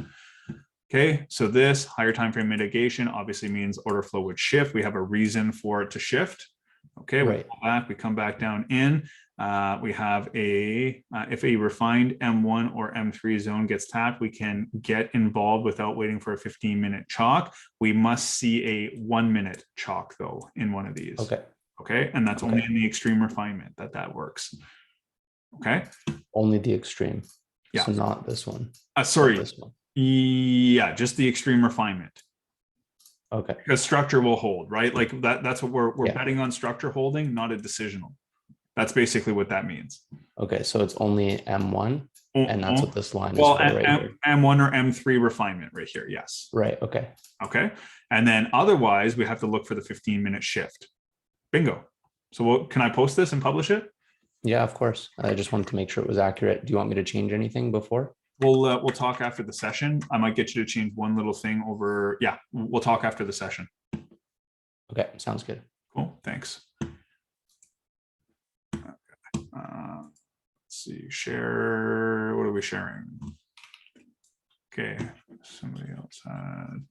Speaker 1: Okay, so this higher time frame mitigation obviously means order flow would shift. We have a reason for it to shift. Okay, we
Speaker 7: Right.
Speaker 1: go back, we come back down in. We have a, if a refined M1 or M3 zone gets tapped, we can get involved without waiting for a 15-minute chalk. We must see a 1 minute chalk though in one of these.
Speaker 7: Okay.
Speaker 1: Okay, and that's only
Speaker 7: Okay.
Speaker 1: in the extreme refinement that works. Okay.
Speaker 7: Only the extreme.
Speaker 1: Yeah.
Speaker 7: So not this one.
Speaker 1: Sorry.
Speaker 7: Not this one.
Speaker 1: Yeah, just the extreme refinement.
Speaker 7: Okay.
Speaker 1: Because structure will hold, right? Like that's what we're
Speaker 7: Yeah.
Speaker 1: betting on, structure holding, not a decisional. That's basically what that means.
Speaker 7: Okay. So it's only M1, and that's what this line is
Speaker 1: Well,
Speaker 7: for right here.
Speaker 1: M1 or M3 refinement right here. Yes.
Speaker 7: Right. Okay.
Speaker 1: Okay. And then otherwise we have to look for the 15-minute shift. Bingo. So what, can I post this and publish it?
Speaker 7: Yeah, of course. I just wanted to make sure it was accurate. Do you want me to change anything before?
Speaker 1: We'll talk after the session. I might get you to change one little thing over. Yeah, we'll talk after the session.
Speaker 7: Okay, sounds good.
Speaker 1: Cool, thanks. Okay. Let's see, share, what are we sharing? Okay, somebody else had.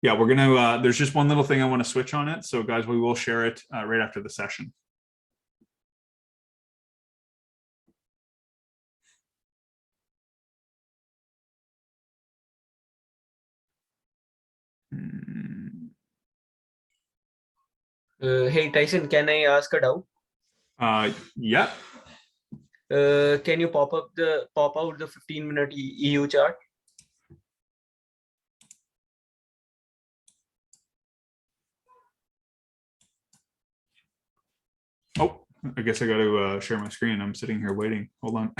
Speaker 1: Yeah, we're gonna, there's just one little thing I want to switch on it. So guys, we will share it right after the session.
Speaker 8: Hey Tyson, can I ask a doubt?
Speaker 1: Yeah.
Speaker 8: Can you pop out the 15-minute EU chart?
Speaker 1: Oh, I guess I got to share my screen. I'm sitting here waiting. Hold on.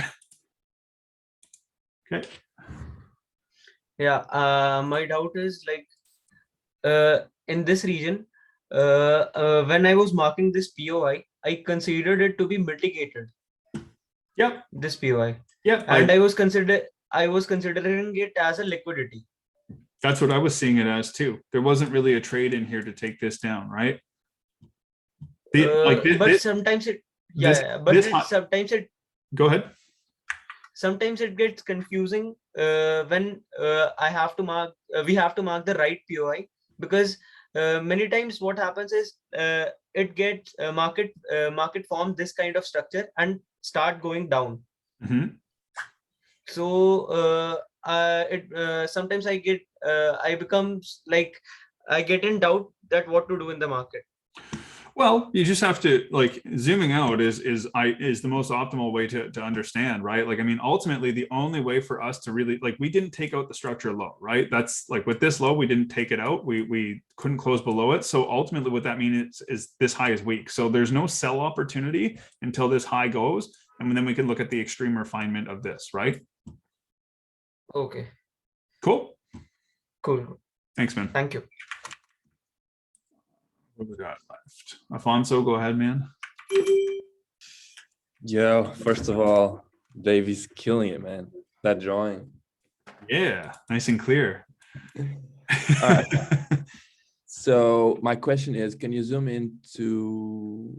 Speaker 1: Okay.
Speaker 8: Yeah, my doubt is like in this region, when I was marking this POI, I considered it to be mitigated.
Speaker 1: Yep.
Speaker 8: This POI.
Speaker 1: Yep.
Speaker 8: And I was considering it as a liquidity.
Speaker 1: That's what I was seeing it as too. There wasn't really a trade in here to take this down, right?
Speaker 8: Sometimes it,
Speaker 1: Go ahead.
Speaker 8: Sometimes it gets confusing when I have to mark, we have to mark the right POI, because many times what happens is it gets market form this kind of structure and start going down.
Speaker 1: Mm-hmm.
Speaker 8: So sometimes I get I get in doubt that what to do in the market.
Speaker 1: Well, you just have to, like, zooming out is the most optimal way to understand, right? Like, I mean, ultimately the only way for us to really, like, we didn't take out the structure low, right? That's like with this low, we didn't take it out. We couldn't close below it. So ultimately what that means is this high is weak. So there's no sell opportunity until this high goes. And then we can look at the extreme refinement of this, right?
Speaker 8: Okay.
Speaker 1: Cool.
Speaker 8: Cool.
Speaker 1: Thanks, man.
Speaker 8: Thank you.
Speaker 1: What we got left? Alfonso, go ahead, man.
Speaker 9: Yo, first of all, Dave is killing it, man. That drawing.
Speaker 1: Yeah, nice and clear.
Speaker 9: All right. So my question is, can you zoom into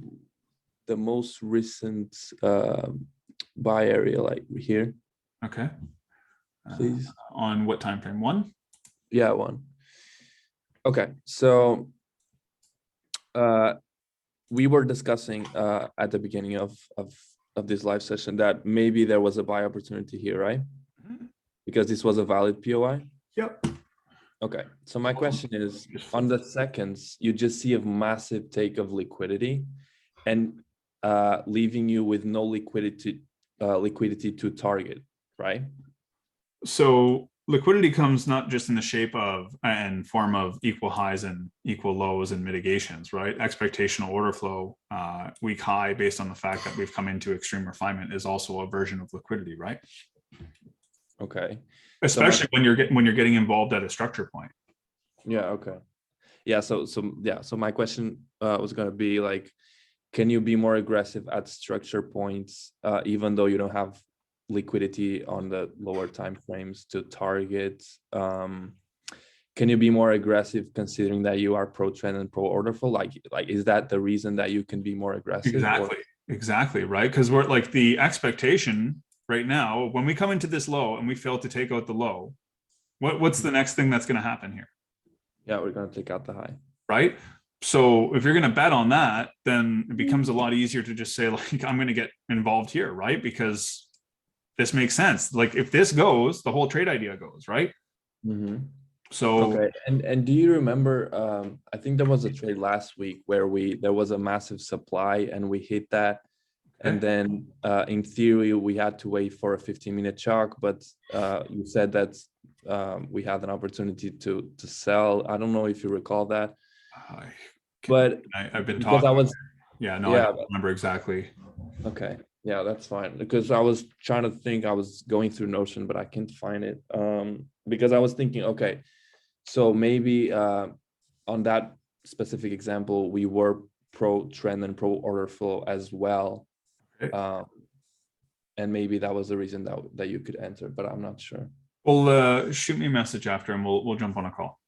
Speaker 9: the most recent buy area, like here,
Speaker 1: Okay.
Speaker 9: please?
Speaker 1: On what time frame? One?
Speaker 9: Yeah, one. Okay, so we were discussing at the beginning of this live session that maybe there was a buy opportunity here, right? Because this was a valid POI.
Speaker 1: Yep.
Speaker 9: Okay, so my question is, on the seconds, you just see a massive take of liquidity and leaving you with no liquidity to target, right?
Speaker 1: So liquidity comes not just in the shape of and form of equal highs and equal lows and mitigations, right? Expectational order flow, week high based on the fact that we've come into extreme refinement is also a version of liquidity, right?
Speaker 9: Okay.
Speaker 1: Especially when you're getting involved at a structure point.
Speaker 9: Yeah, okay. Yeah, so my question was gonna be like, can you be more aggressive at structure points, even though you don't have liquidity on the lower time frames to target? Can you be more aggressive considering that you are pro trend and pro order flow? Like is that the reason that you can be more aggressive?
Speaker 1: Exactly, right? Because we're like the expectation right now, when we come into this low and we fail to take out the low, what's the next thing that's going to happen here?
Speaker 9: Yeah, we're going to take out the high.
Speaker 1: Right? So if you're going to bet on that, then it becomes a lot easier to just say, like, I'm going to get involved here, right? Because this makes sense. Like if this goes, the whole trade idea goes, right?
Speaker 9: Mm-hmm.
Speaker 1: So
Speaker 9: okay, and do you remember? I think there was a trade last week where there was a massive supply and we hit that. And then in theory, we had to wait for a 15-minute chalk, but you said that we had an opportunity to sell. I don't know if you recall that. But
Speaker 1: I've been talking. I don't remember exactly.
Speaker 9: Okay, yeah, that's fine. Because I was trying to think, I was going through Notion, but I can't find it. Because I was thinking, okay, so maybe on that specific example, we were pro trend and pro order flow as well. And maybe that was the reason that you could enter, but I'm not sure.
Speaker 1: Well, shoot me a message after and we'll jump on a call.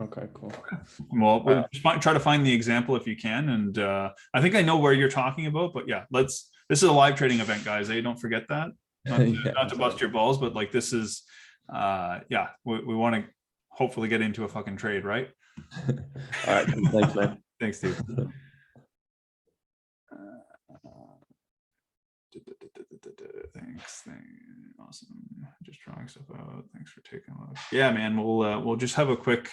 Speaker 9: Okay, cool.
Speaker 1: Okay. Well, we'll try to find the example if you can. And I think I know where you're talking about, but yeah, this is a live trading event, guys. Don't forget that. Not to bust your balls, but like this is, we want to hopefully get into a fucking trade, right?
Speaker 9: All right, thanks, man.
Speaker 1: Thanks, Steve. Thanks. Awesome. Just drawing stuff out. Thanks for taking a look. Yeah, man. We'll just have a quick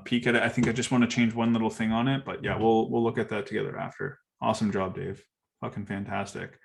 Speaker 1: peek at it. I think I just want to change one little thing on it, but yeah, we'll look at that together after. Awesome job, Dave. Fucking fantastic.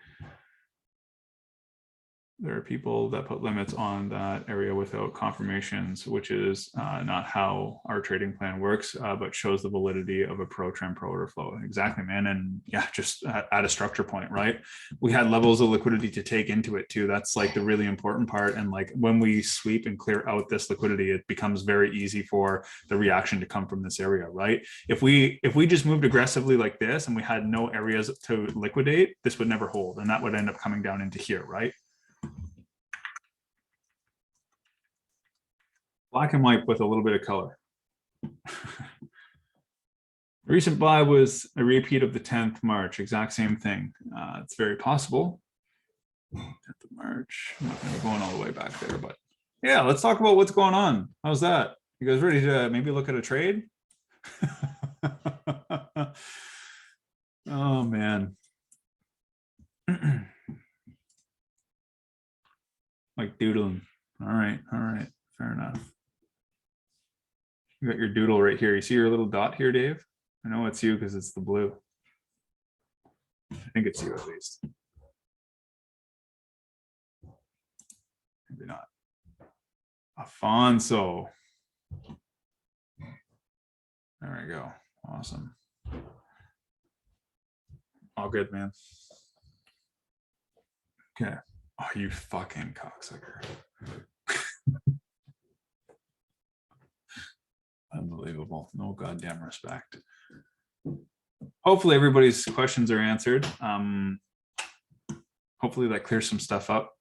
Speaker 1: There are people that put limits on that area without confirmations, which is not how our trading plan works, but shows the validity of a pro trend pro order flow. Exactly, man. And yeah, just at a structure point, right? We had levels of liquidity to take into it too. That's like the really important part. And like when we sweep and clear out this liquidity, it becomes very easy for the reaction to come from this area, right? If we just moved aggressively like this and we had no areas to liquidate, this would never hold. And that would end up coming down into here, right? Black and white with a little bit of color. Recent buy was a repeat of the 10th March, exact same thing. It's very possible. 10th of March, I'm not gonna be going all the way back there, but yeah, let's talk about what's going on. How's that? You guys ready to maybe look at a trade? Oh man. Like doodling. All right, fair enough. You got your doodle right here. You see your little dot here, Dave? I know it's you because it's the blue. I think it's you at least. Maybe not. Afonso. There we go. Awesome. All good, man. Okay. Oh, you fucking cocksucker. Unbelievable. No goddamn respect. Hopefully everybody's questions are answered. hopefully that clears some stuff up.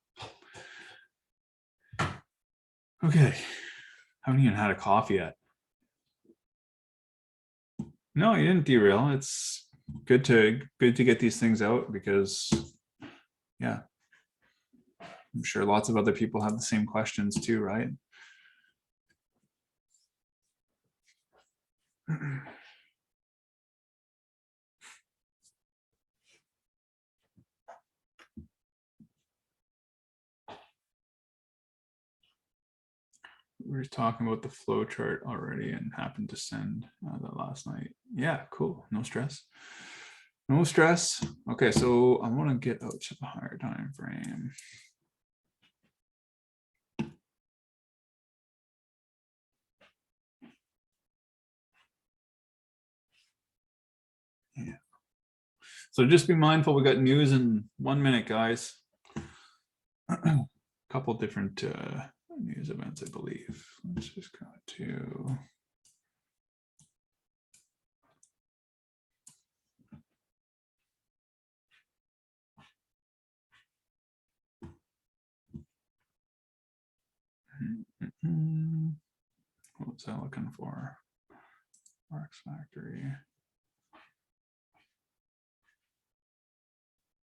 Speaker 1: Okay, haven't even had a coffee yet. No, you didn't derail. It's good to get these things out because, yeah, I'm sure lots of other people have the same questions too, right? We were talking about the flow chart already and happened to send that last night. Yeah, cool. No stress. No stress. Okay, so I want to get out to the higher time frame. Yeah. So just be mindful, we got news in 1 minute, guys. A couple different news events, I believe. Let's just go to what was I looking for? Marks Factory.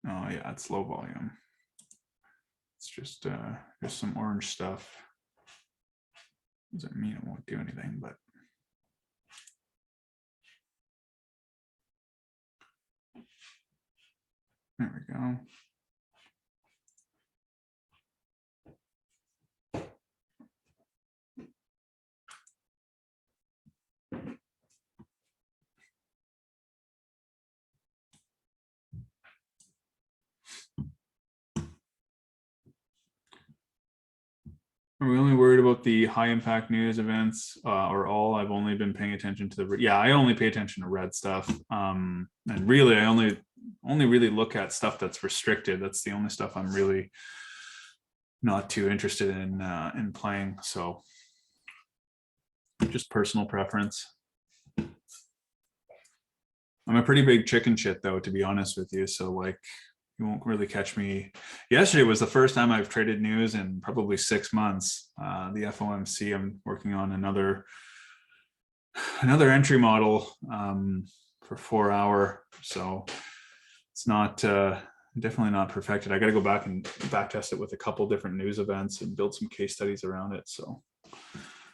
Speaker 1: Oh yeah, it's low volume. It's just some orange stuff. Doesn't mean it won't do anything, but there we go. Are we only worried about the high impact news events or all? I've only been paying attention to the, yeah, I only pay attention to red stuff. And really, I only really look at stuff that's restricted. That's the only stuff I'm really not too interested in playing. So just personal preference. I'm a pretty big chicken shit though, to be honest with you. So like, you won't really catch me. Yesterday was the first time I've traded news in probably 6 months. The FOMC, I'm working on another entry model for 4 hour. So it's not definitely not perfected. I got to go back and back test it with a couple different news events and build some case studies around it. So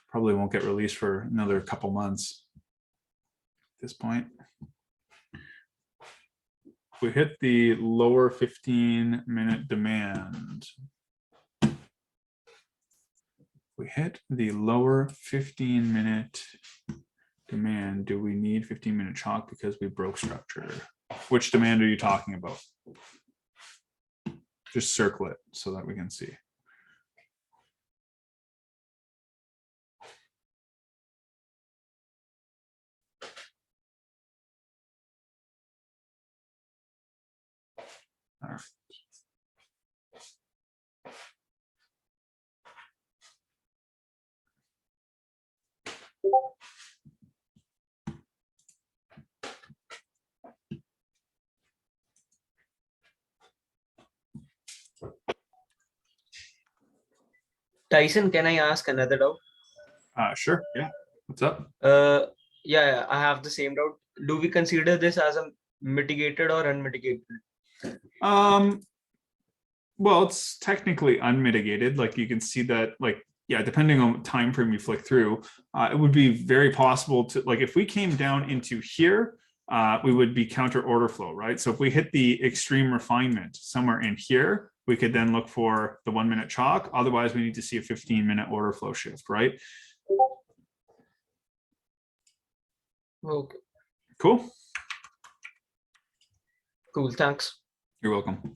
Speaker 1: probably won't get released for another couple months at this point. We hit the lower 15-minute demand. We hit the lower 15-minute demand. Do we need 15-minute chalk because we broke structure? Which demand are you talking about? Just circle it so that we can see. All right.
Speaker 8: Tyson, can I ask another doubt?
Speaker 1: Sure. Yeah. What's up?
Speaker 8: Yeah, I have the same doubt. Do we consider this as a mitigated or unmitigated?
Speaker 1: Well, it's technically unmitigated. Like you can see that, like, yeah, depending on what time frame you flick through, it would be very possible to, like, if we came down into here, we would be counter order flow, right? So if we hit the extreme refinement somewhere in here, we could then look for the 1 minute chalk. Otherwise, we need to see a 15-minute order flow shift, right?
Speaker 8: Okay,
Speaker 1: Cool.
Speaker 8: cool. Thanks.
Speaker 1: You're welcome.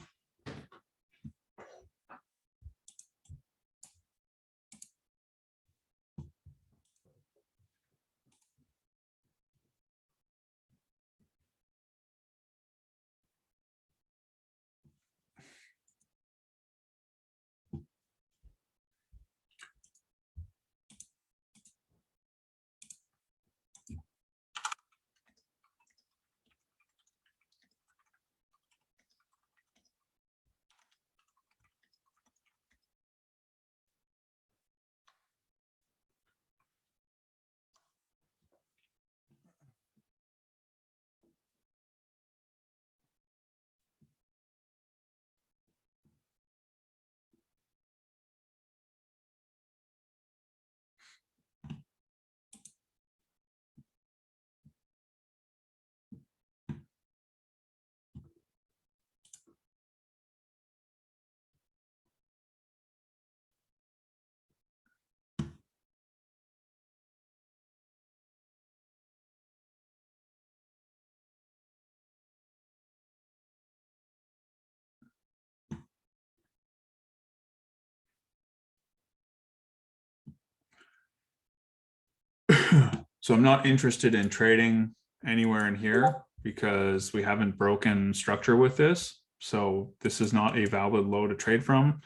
Speaker 1: So I'm not interested in trading anywhere in here because we haven't broken structure with this. So this is not a valid low to trade from.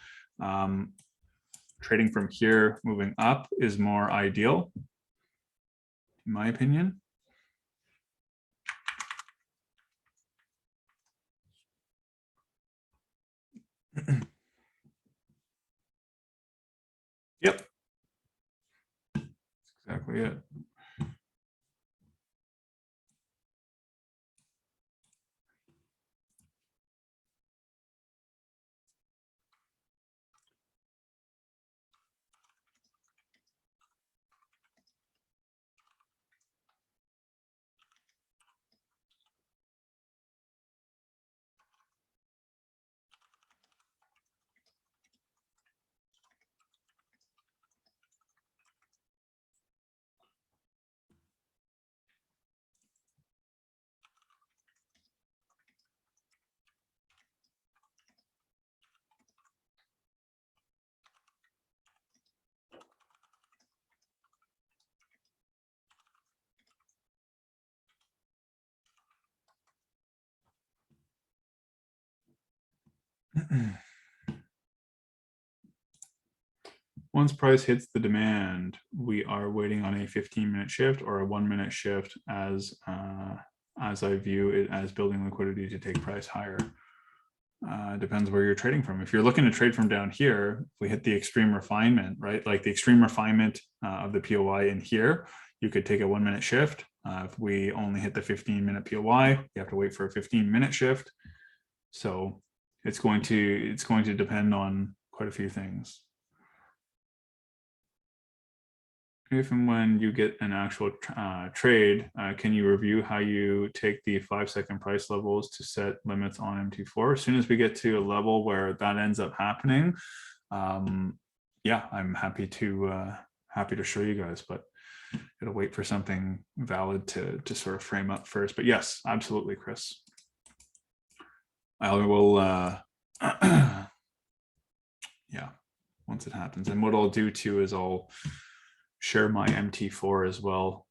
Speaker 1: Trading from here moving up is more ideal, in my opinion. Yep. Exactly it. Once price hits the demand, we are waiting on a 15-minute shift or a 1-minute shift as I view it as building liquidity to take price higher. Depends where you're trading from. If you're looking to trade from down here, if we hit the extreme refinement, right? Like the extreme refinement of the POI in here, you could take a 1-minute shift. If we only hit the 15-minute POI, you have to wait for a 15-minute shift. So it's going to depend on quite a few things. If and when you get an actual trade, can you review how you take the 5-second price levels to set limits on MT4? As soon as we get to a level where that ends up happening, yeah, I'm happy to show you guys, but gotta wait for something valid to sort of frame up first. But yes, absolutely, Chris. I will, yeah, once it happens. And what I'll do too is I'll share my MT4 as well,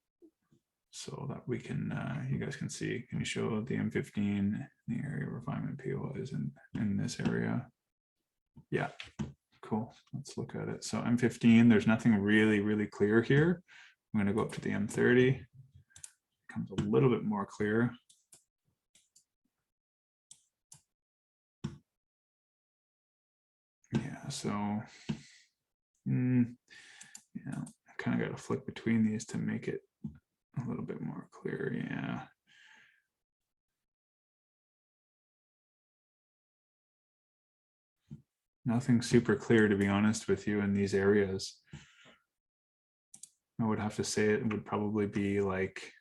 Speaker 1: so that we can, you guys can see. Can you show the M15, the area refinement PO is in this area? Yeah, cool. Let's look at it. So M15, there's nothing really clear here. I'm going to go up to the M30. Becomes a little bit more clear. Yeah, so yeah, I kind of got to flick between these to make it a little bit more clear. Yeah. Nothing super clear, to be honest with you, in these areas. I would have to say it would probably be like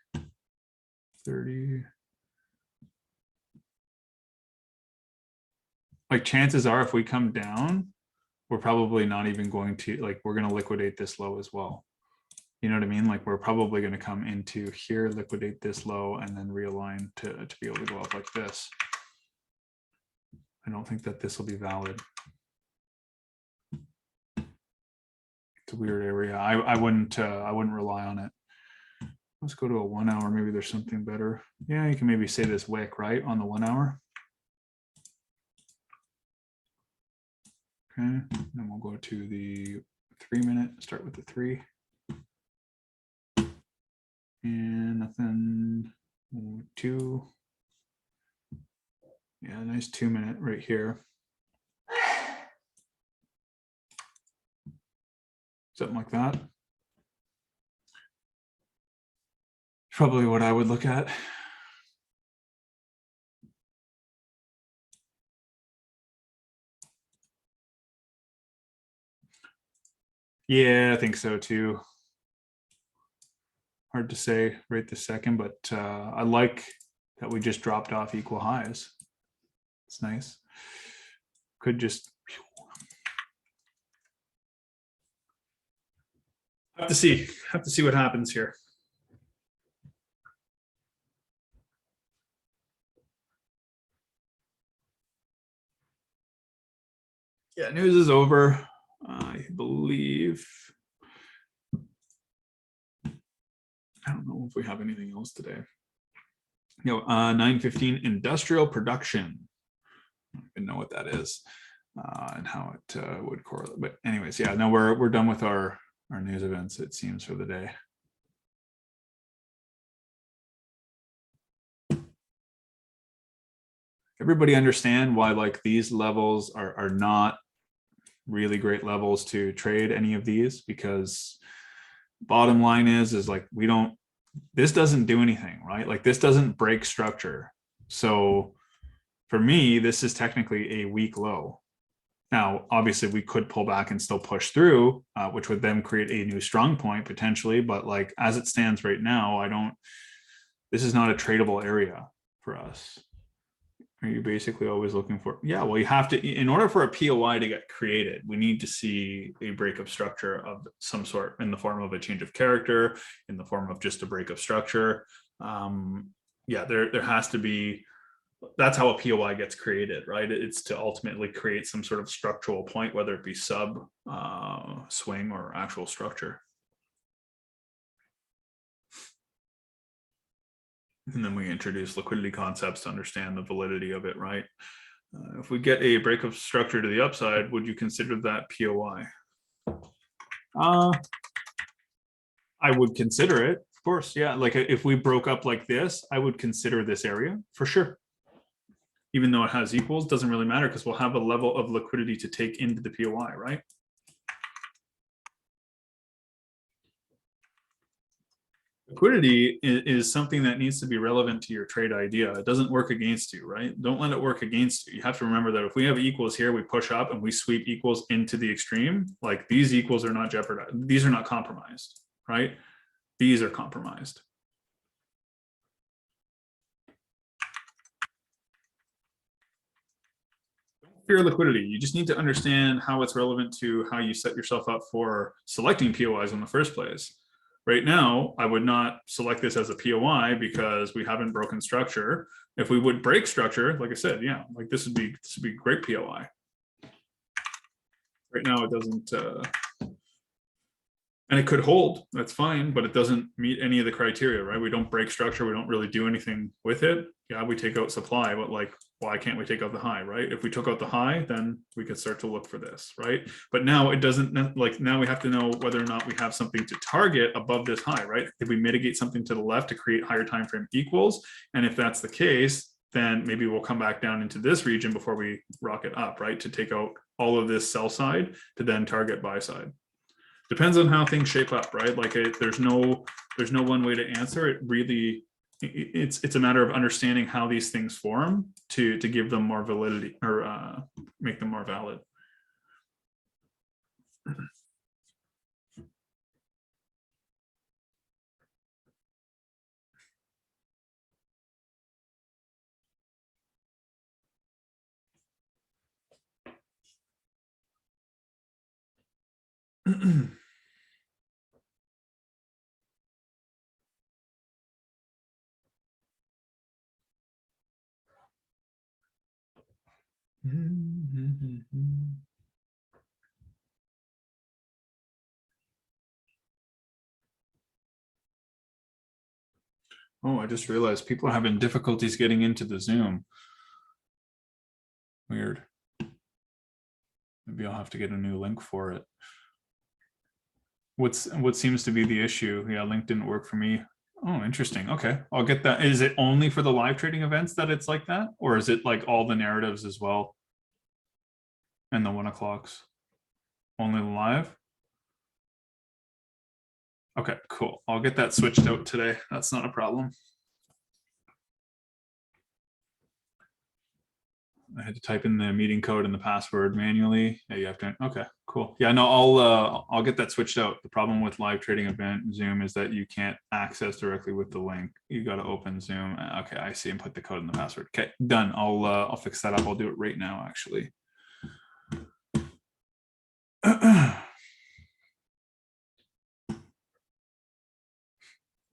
Speaker 1: 30. Like chances are, if we come down, we're probably not even going to, like, we're going to liquidate this low as well. You know what I mean? Like we're probably going to come into here, liquidate this low, and then realign to be able to go up like this. I don't think that this will be valid. It's a weird area. I wouldn't rely on it. Let's go to a 1 hour. Maybe there's something better. Yeah, you can maybe say this wick, right, on the 1 hour. Okay, then we'll go to the 3-minute, start with the 3. And nothing, 2. Yeah, nice 2-minute right here. Something like that. Probably what I would look at. Yeah, I think so too. Hard to say right this second, but I like that we just dropped off equal highs. It's nice. Could just have to see what happens here. Yeah, news is over, I believe. I don't know if we have anything else today. 9:15 industrial production. I don't even know what that is and how it would correlate. But anyways, yeah, no, we're done with our news events, it seems, for the day. Everybody understand why like these levels are not really great levels to trade any of these, because bottom line is like this doesn't do anything, right? Like this doesn't break structure. So for me, this is technically a weak low. Now, obviously we could pull back and still push through, which would then create a new strong point potentially. But like, as it stands right now, this is not a tradable area for us. Are you basically always looking for? Yeah, well, you have to, in order for a POI to get created, we need to see a break of structure of some sort in the form of a change of character, in the form of just a break of structure. Yeah, there has to be, that's how a POI gets created, right? It's to ultimately create some sort of structural point, whether it be sub, swing, or actual structure. And then we introduce liquidity concepts to understand the validity of it, right? If we get a break of structure to the upside, would you consider that POI? I would consider it, of course. Yeah, like if we broke up like this, I would consider this area for sure. Even though it has equals, doesn't really matter because we'll have a level of liquidity to take into the POI, right? Liquidity is something that needs to be relevant to your trade idea. It doesn't work against you, right? Don't let it work against you. You have to remember that if we have equals here, we push up and we sweep equals into the extreme, like these equals are not jeopardized. These are not compromised, right? These are compromised. Don't fear liquidity. You just need to understand how it's relevant to how you set yourself up for selecting POIs in the first place. Right now, I would not select this as a POI because we haven't broken structure. If we would break structure, like I said, yeah, like this would be great POI. Right now, it doesn't, and it could hold, that's fine, but it doesn't meet any of the criteria, right? We don't break structure, we don't really do anything with it. Yeah, we take out supply, but like, why can't we take out the high, right? If we took out the high, then we could start to look for this, right? But now it doesn't, like now we have to know whether or not we have something to target above this high, right? If we mitigate something to the left to create higher time frame equals, and if that's the case, then maybe we'll come back down into this region before we rocket up, right? To take out all of this sell side to then target buy side. Depends on how things shape up, right? Like there's no one way to answer it. Really, it's a matter of understanding how these things form to give them more validity or make them more valid. Oh, I just realized people are having difficulties getting into the Zoom. Weird. Maybe I'll have to get a new link for it. What seems to be the issue? Yeah, link didn't work for me. Oh, interesting. Okay, I'll get that. Is it only for the live trading events that it's like that? Or is it like all the narratives as well? And the 1 o'clocks? Only live? Okay, cool. I'll get that switched out today. That's not a problem. I had to type in the meeting code and the password manually. Yeah, you have to. Okay, cool. Yeah, no, I'll get that switched out. The problem with live trading event Zoom is that you can't access directly with the link. You got to open Zoom. Okay, I see, and put the code in the password. Okay, done. I'll fix that up. I'll do it right now, actually.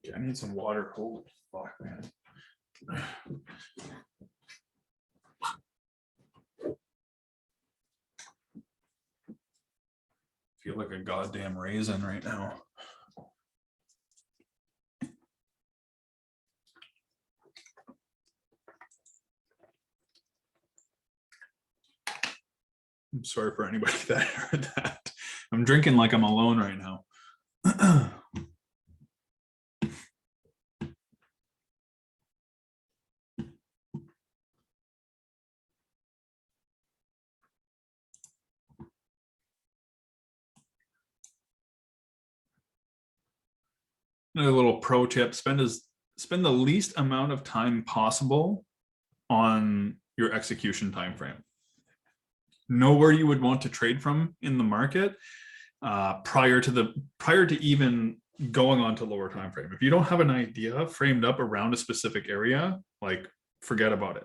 Speaker 1: Yeah, I need some water. Holy fuck, man. Feel like a goddamn raisin right now. I'm sorry for anybody that heard that. I'm drinking like I'm alone right now. Another little pro tip: spend the least amount of time possible on your execution time frame. Know where you would want to trade from in the market prior to even going on to lower time frame. If you don't have an idea framed up around a specific area, like forget about it.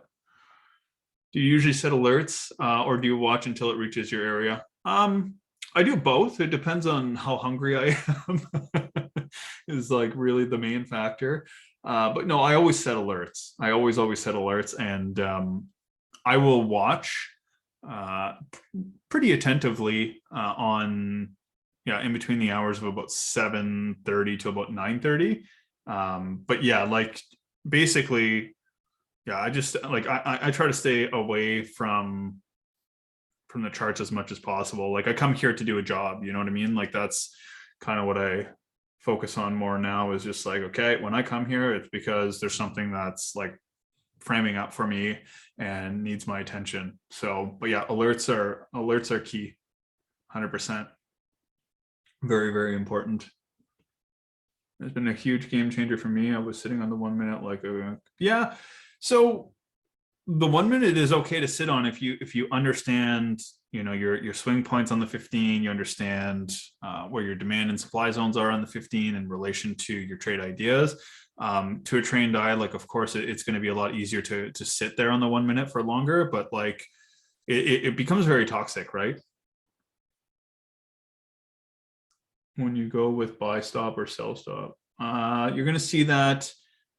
Speaker 1: Do you usually set alerts or do you watch until it reaches your area? I do both. It depends on how hungry I am. Is like really the main factor. But no, I always set alerts. I always set alerts, and I will watch pretty attentively on in between the hours of about 7:30 to about 9:30. But yeah, like basically, yeah, I just like I try to stay away from the charts as much as possible. Like I come here to do a job, you know what I mean? Like that's kind of what I focus on more now, is just like, okay, when I come here, it's because there's something that's like framing up for me and needs my attention. So, but yeah, alerts are key. 100%. Very, very important. It's been a huge game changer for me. I was sitting on the 1 minute, like, yeah. So the 1 minute is okay to sit on if you understand, your swing points on the 15. You understand where your demand and supply zones are on the 15 in relation to your trade ideas. To a trained eye, like of course it's going to be a lot easier to sit there on the 1 minute for longer, but like it becomes very toxic, right? When you go with buy stop or sell stop, you're going to see that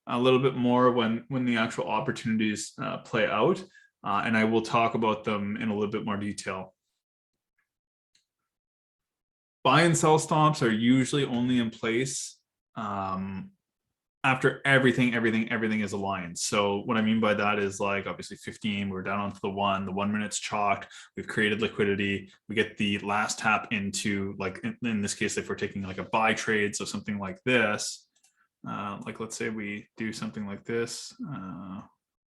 Speaker 1: a little bit more when the actual opportunities play out, and I will talk about them in a little bit more detail. Buy and sell stops are usually only in place after everything is aligned. So what I mean by that is like obviously 15, we're down onto the 1 minute's chalked, we've created liquidity, we get the last tap into, like in this case, if we're taking like a buy trade, so something like this. Like let's say we do something like this,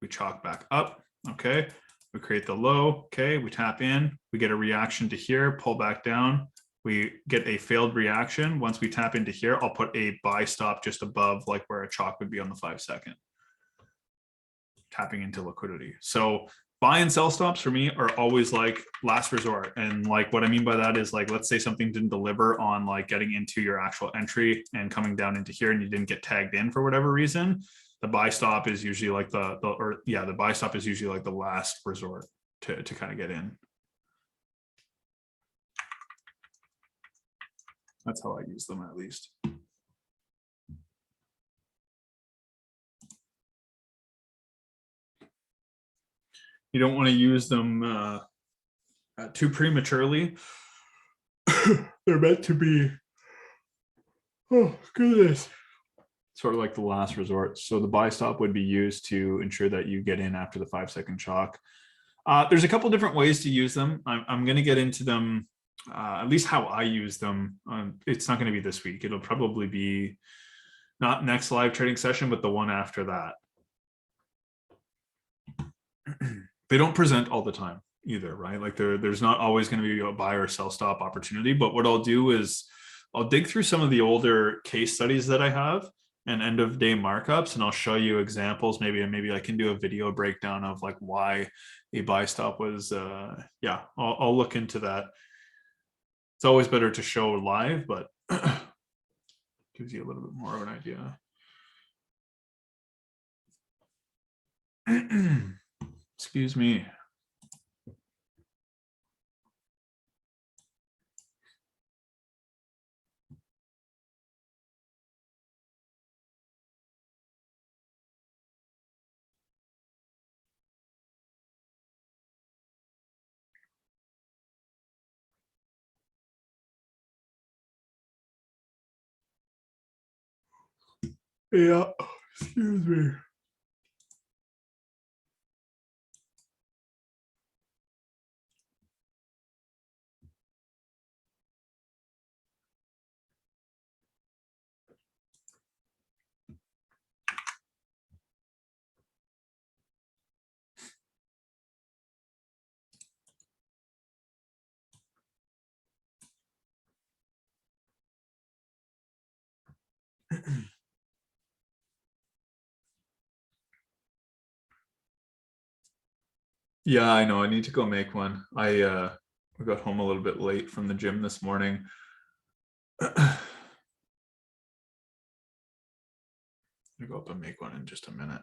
Speaker 1: we chalk back up, okay, we create the low, okay, we tap in, we get a reaction to here, pull back down, we get a failed reaction. Once we tap into here, I'll put a buy stop just above like where a chalk would be on the 5 second, tapping into liquidity. So buy and sell stops for me are always like last resort. And like what I mean by that is like, let's say something didn't deliver on like getting into your actual entry and coming down into here and you didn't get tagged in for whatever reason. The buy stop is usually like the buy stop is usually like the last resort to kind of get in. That's how I use them, at least. You don't want to use them too prematurely. They're meant to be, oh goodness, sort of like the last resort. So the buy stop would be used to ensure that you get in after the 5 second chalk. There's a couple different ways to use them. I'm going to get into them, at least how I use them. It's not going to be this week. It'll probably be not next live trading session, but the one after that. They don't present all the time either, right? Like there's not always going to be a buy or sell stop opportunity. But what I'll do is I'll dig through some of the older case studies that I have and end of day markups, and I'll show you examples. Maybe I can do a video breakdown of like why a buy stop was. Yeah, I'll look into that. It's always better to show live, but gives you a little bit more of an idea. Excuse me. Yeah, excuse me. Yeah, I know. I need to go make one. I got home a little bit late from the gym this morning. I'll go up and make one in just a minute.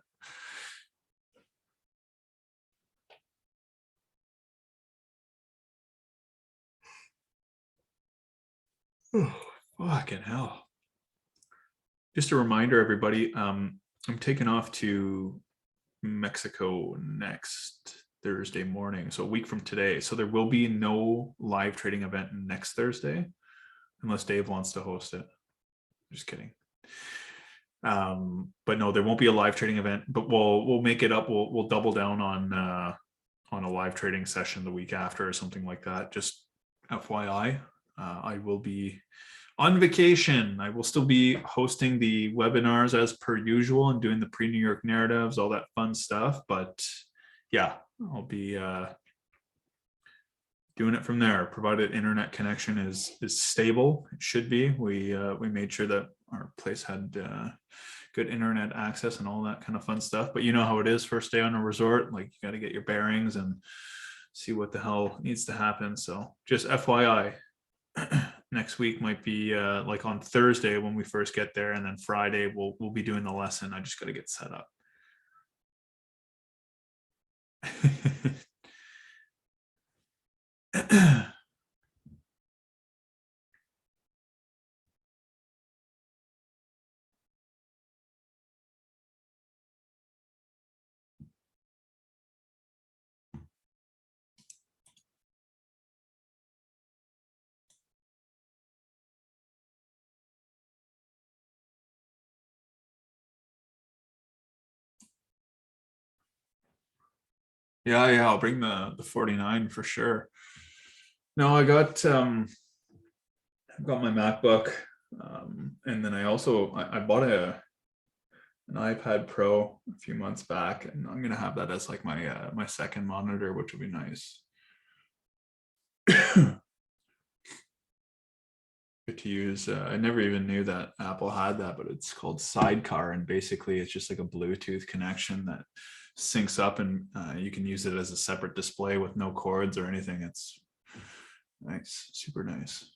Speaker 1: Oh, fucking hell. Just a reminder, everybody, I'm taking off to Mexico next Thursday morning, so a week from today. So there will be no live trading event next Thursday, unless Dave wants to host it. Just kidding. But no, there won't be a live trading event, but we'll make it up. We'll double down on a live trading session the week after or something like that. Just FYI, I will be on vacation. I will still be hosting the webinars as per usual and doing the pre-New York narratives, all that fun stuff. But yeah, I'll be doing it from there, provided internet connection is stable. It should be. We made sure that our place had good internet access and all that kind of fun stuff. But you know how it is, first day on a resort, like you got to get your bearings and see what the hell needs to happen. So just FYI, next week might be like on Thursday when we first get there, and then Friday we'll be doing the lesson. I just got to get set up. Yeah, I'll bring the 49 for sure. No, I got my MacBook, and then I also I bought an iPad Pro a few months back, and I'm gonna have that as like my my second monitor, which will be nice. Good to use. I never even knew that Apple had that, but it's called Sidecar, and basically it's just like a Bluetooth connection that syncs up, and you can use it as a separate display with no cords or anything. It's nice, super nice.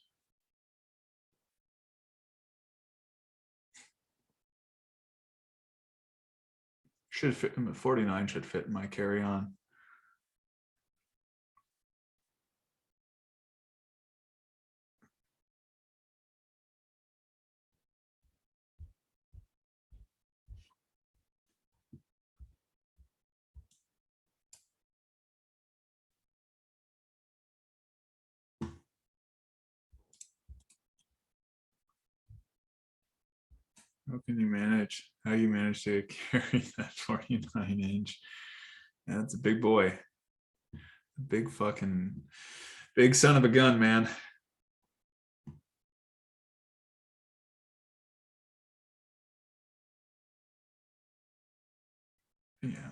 Speaker 1: Should fit. 49 should fit in my carry-on. How can you manage? How you manage to carry that 49 inch? Yeah, that's a big boy. A big fucking big son of a gun, man. Yeah.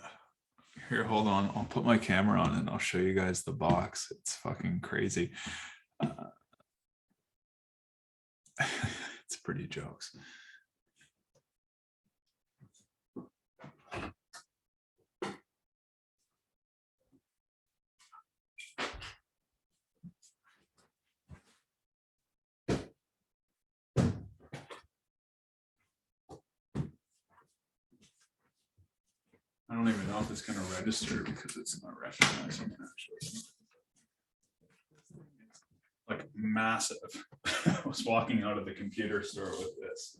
Speaker 1: Here, hold on. I'll put my camera on and I'll show you guys the box. It's fucking crazy. It's pretty jokes. I don't even know if it's going to register because it's not recognizing it actually. Like massive. I was walking out of the computer store with this.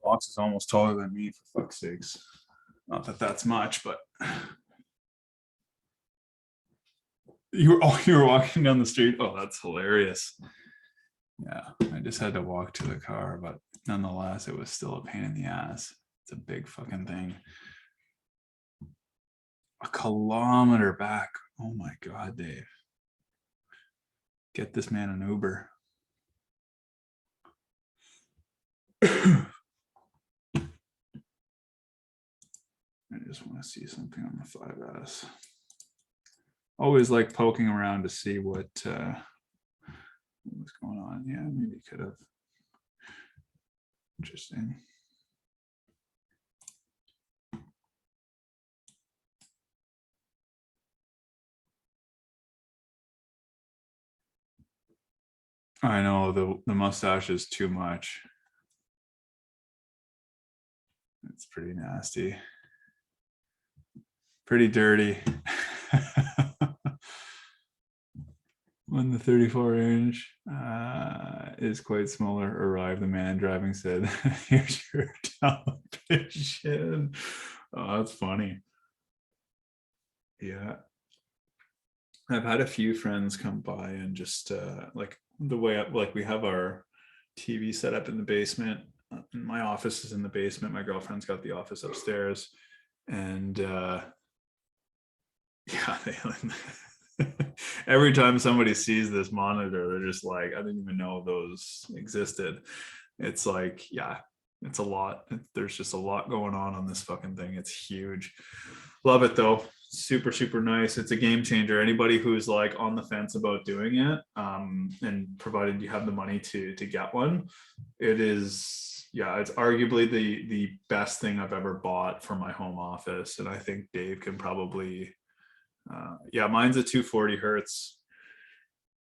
Speaker 1: Box is almost taller than me, for fuck's sakes. Not that that's much, but you were walking down the street. Oh, that's hilarious. Yeah, I just had to walk to the car, but nonetheless, it was still a pain in the ass. It's a big fucking thing. A kilometer back. Oh my God, Dave. Get this man an Uber. I just want to see something on the 5S. always like poking around to see what what's going on. Yeah, maybe could have. Interesting. I know the mustache is too much. It's pretty nasty. Pretty dirty. When the 34-inch is quite smaller, arrived, the man driving said, "Here's your television." Oh, that's funny. Yeah. I've had a few friends come by and just like the way like we have our TV set up in the basement. My office is in the basement. My girlfriend's got the office upstairs, and yeah, every time somebody sees this monitor, they're just like, I didn't even know those existed. It's like, yeah, it's a lot. There's just a lot going on this fucking thing. It's huge. Love it though. Super, super nice. It's a game changer. Anybody who's like on the fence about doing it, and provided you have the money to get one, it is, yeah, it's arguably the best thing I've ever bought for my home office. And I think Dave can probably, yeah, mine's a 240 hertz,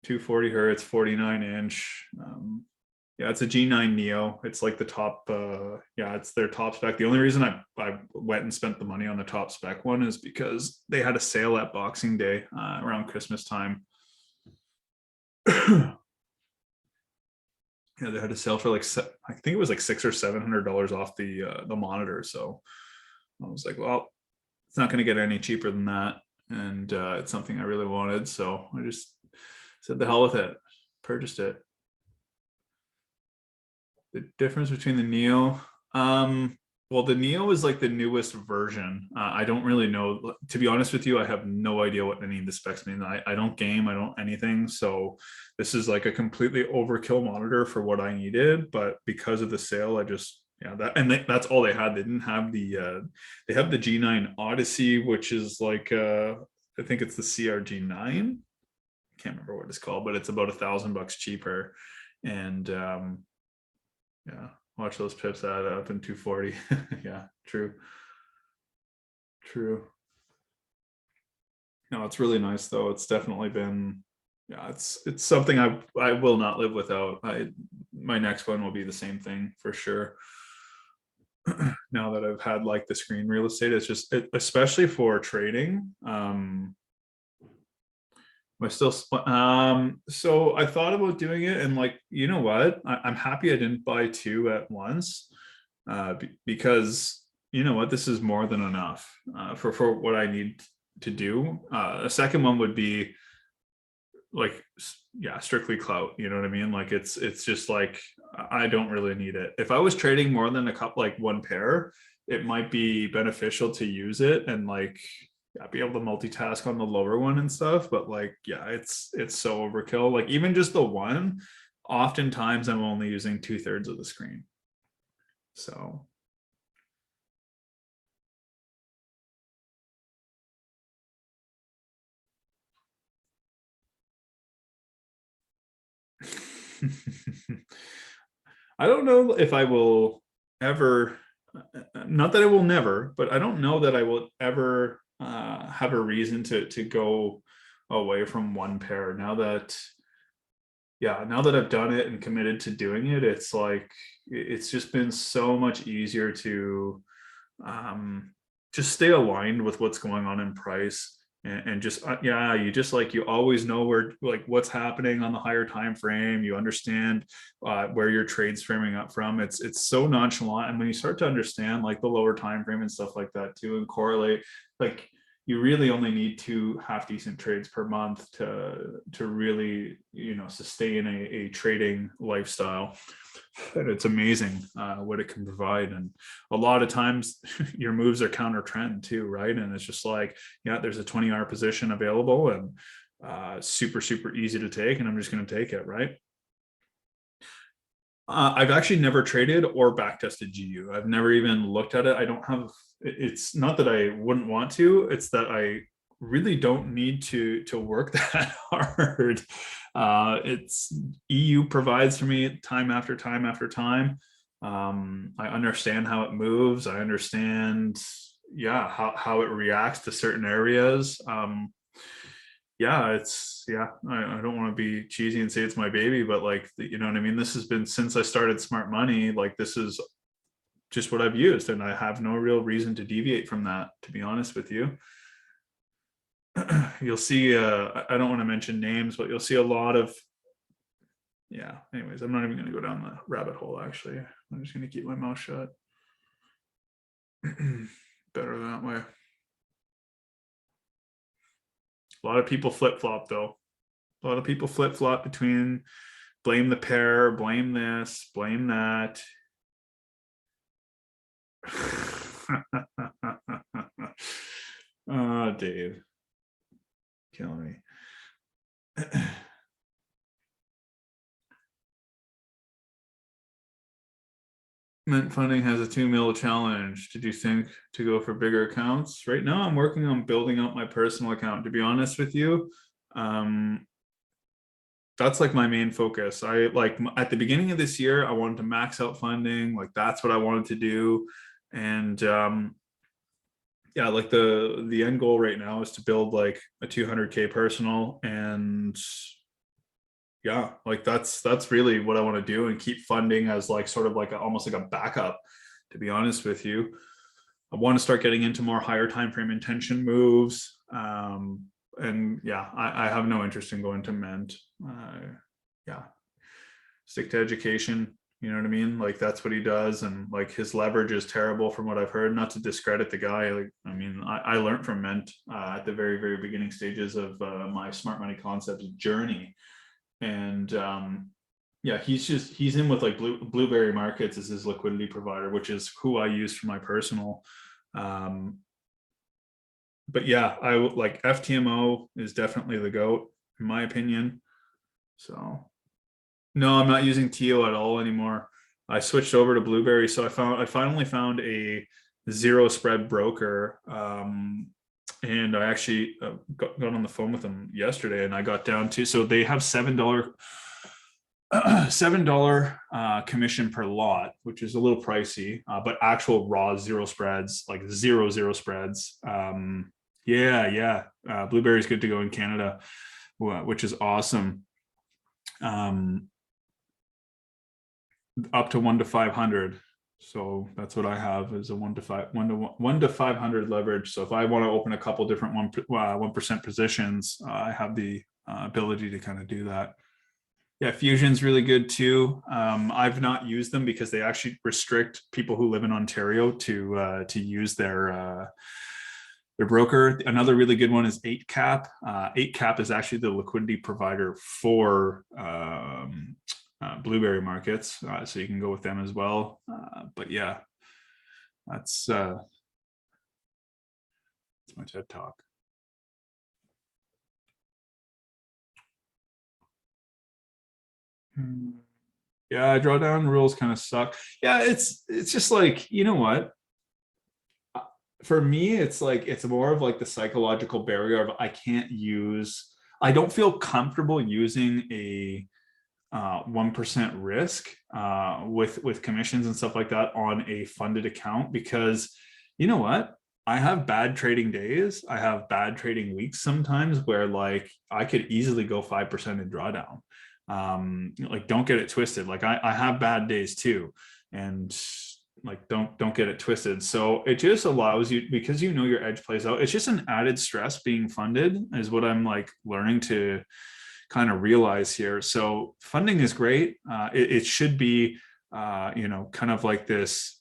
Speaker 1: 49-inch. Yeah, it's a G9 Neo. It's like the top, yeah, it's their top spec. The only reason I went and spent the money on the top spec one is because they had a sale at Boxing Day around Christmas time. Yeah, they had a sale for like, I think it was like $600 or $700 off the monitor. So I was like, well, it's not going to get any cheaper than that. And it's something I really wanted. So I just said the hell with it, purchased it. The difference between the Neo, well, the Neo is like the newest version. I don't really know, to be honest with you. I have no idea what any of the specs mean. I don't game, I don't anything. So this is like a completely overkill monitor for what I needed. But because of the sale, I just, yeah, that's all they had. They didn't have they have the G9 Odyssey, which is like, I think it's the CRG9. I can't remember what it's called, but it's about $1,000 cheaper. And yeah, watch those pips add up in 240. Yeah, true. No, it's really nice though. It's definitely been, yeah, it's something I will not live without. My next one will be the same thing for sure. Now that I've had like the screen real estate, it's just, especially for trading. I still, so I thought about doing it, and like, you know what? I'm happy I didn't buy two at once, because you know what? This is more than enough for what I need to do. A second one would be like, yeah, strictly clout. You know what I mean? Like it's just like, I don't really need it. If I was trading more than a couple, like one pair, it might be beneficial to use it and like, yeah, be able to multitask on the lower one and stuff. But like, yeah, it's so overkill. Like even just the one, oftentimes I'm only using 2/3 of the screen. So I don't know if I will ever, not that I will never, but I don't know that I will ever have a reason to go away from one pair. Now that, yeah, now that I've done it and committed to doing it, it's like, it's just been so much easier to just stay aligned with what's going on in price. And just, yeah, you just like, you always know where, like what's happening on the higher time frame. You understand where your trade's framing up from. It's so nonchalant. And when you start to understand like the lower time frame and stuff like that too, and correlate, like you really only need 2 half decent trades per month to really, you know, sustain a trading lifestyle. And it's amazing what it can provide. And a lot of times your moves are counter trend too, right? And it's just like, yeah, there's a 20-hour position available and super easy to take, and I'm just going to take it, right? I've actually never traded or back tested GU. I've never even looked at it. I don't have, it's not that I wouldn't want to, it's that I really don't need to work that hard. It's EU provides for me time after time after time. I understand how it moves. I understand, yeah, how it reacts to certain areas. Yeah, I don't want to be cheesy and say it's my baby, but like, you know what I mean? This has been since I started Smart Money, like this is just what I've used, and I have no real reason to deviate from that, to be honest with you. You'll see, I don't want to mention names, but you'll see a lot of, yeah, anyways, I'm not even going to go down the rabbit hole, actually. I'm just going to keep my mouth shut. Better that way. A lot of people flip-flop though. A lot of people flip-flop between blame the pair, blame this, blame that. Oh, Dave. Killing me. Mint Funding has a 2 mil challenge. Did you think to go for bigger accounts? Right now, I'm working on building up my personal account, to be honest with you. That's like my main focus. I like at the beginning of this year, I wanted to max out funding. Like that's what I wanted to do. And yeah, like the end goal right now is to build like a 200K personal, and yeah, like that's really what I want to do, and keep funding as like sort of like almost like a backup, to be honest with you. I want to start getting into more higher time frame intention moves. And yeah, I have no interest in going to Mint. Yeah, stick to education. You know what I mean? Like that's what he does, and like his leverage is terrible from what I've heard. Not to discredit the guy. Like I mean, I learned from Mint at the very beginning stages of my Smart Money Concepts journey. And yeah, he's in with like Blueberry Markets as his liquidity provider, which is who I use for my personal. But yeah, I like FTMO is definitely the GOAT in my opinion. So no, I'm not using TO at all anymore. I switched over to Blueberry. So I finally found a zero spread broker. And I actually got on the phone with them yesterday, and I got down to, so they have $7 commission per lot, which is a little pricey, but actual raw zero spreads, like zero spreads. Yeah. Blueberry is good to go in Canada, which is awesome. Up to 1 to 500. So that's what I have is a 1 to 500 leverage. So if I want to open a couple different 1% positions, I have the ability to kind of do that. Yeah, Fusion's really good too. I've not used them because they actually restrict people who live in Ontario to use their broker. Another really good one is 8Cap. 8Cap is actually the liquidity provider for Blueberry Markets, so you can go with them as well. But yeah, that's my TED talk. Yeah, drawdown rules kind of suck. Yeah, it's just like, you know what? For me, it's like it's more of like the psychological barrier of I don't feel comfortable using a 1% risk with commissions and stuff like that on a funded account, because you know what, I have bad trading days, I have bad trading weeks sometimes where like I could easily go 5% in drawdown. Like don't get it twisted, like I have bad days too, and like don't get it twisted. So it just allows you, because you know your edge plays out, it's just an added stress being funded is what I'm like learning to kind of realize here. So funding is great. It should be, you know, kind of like this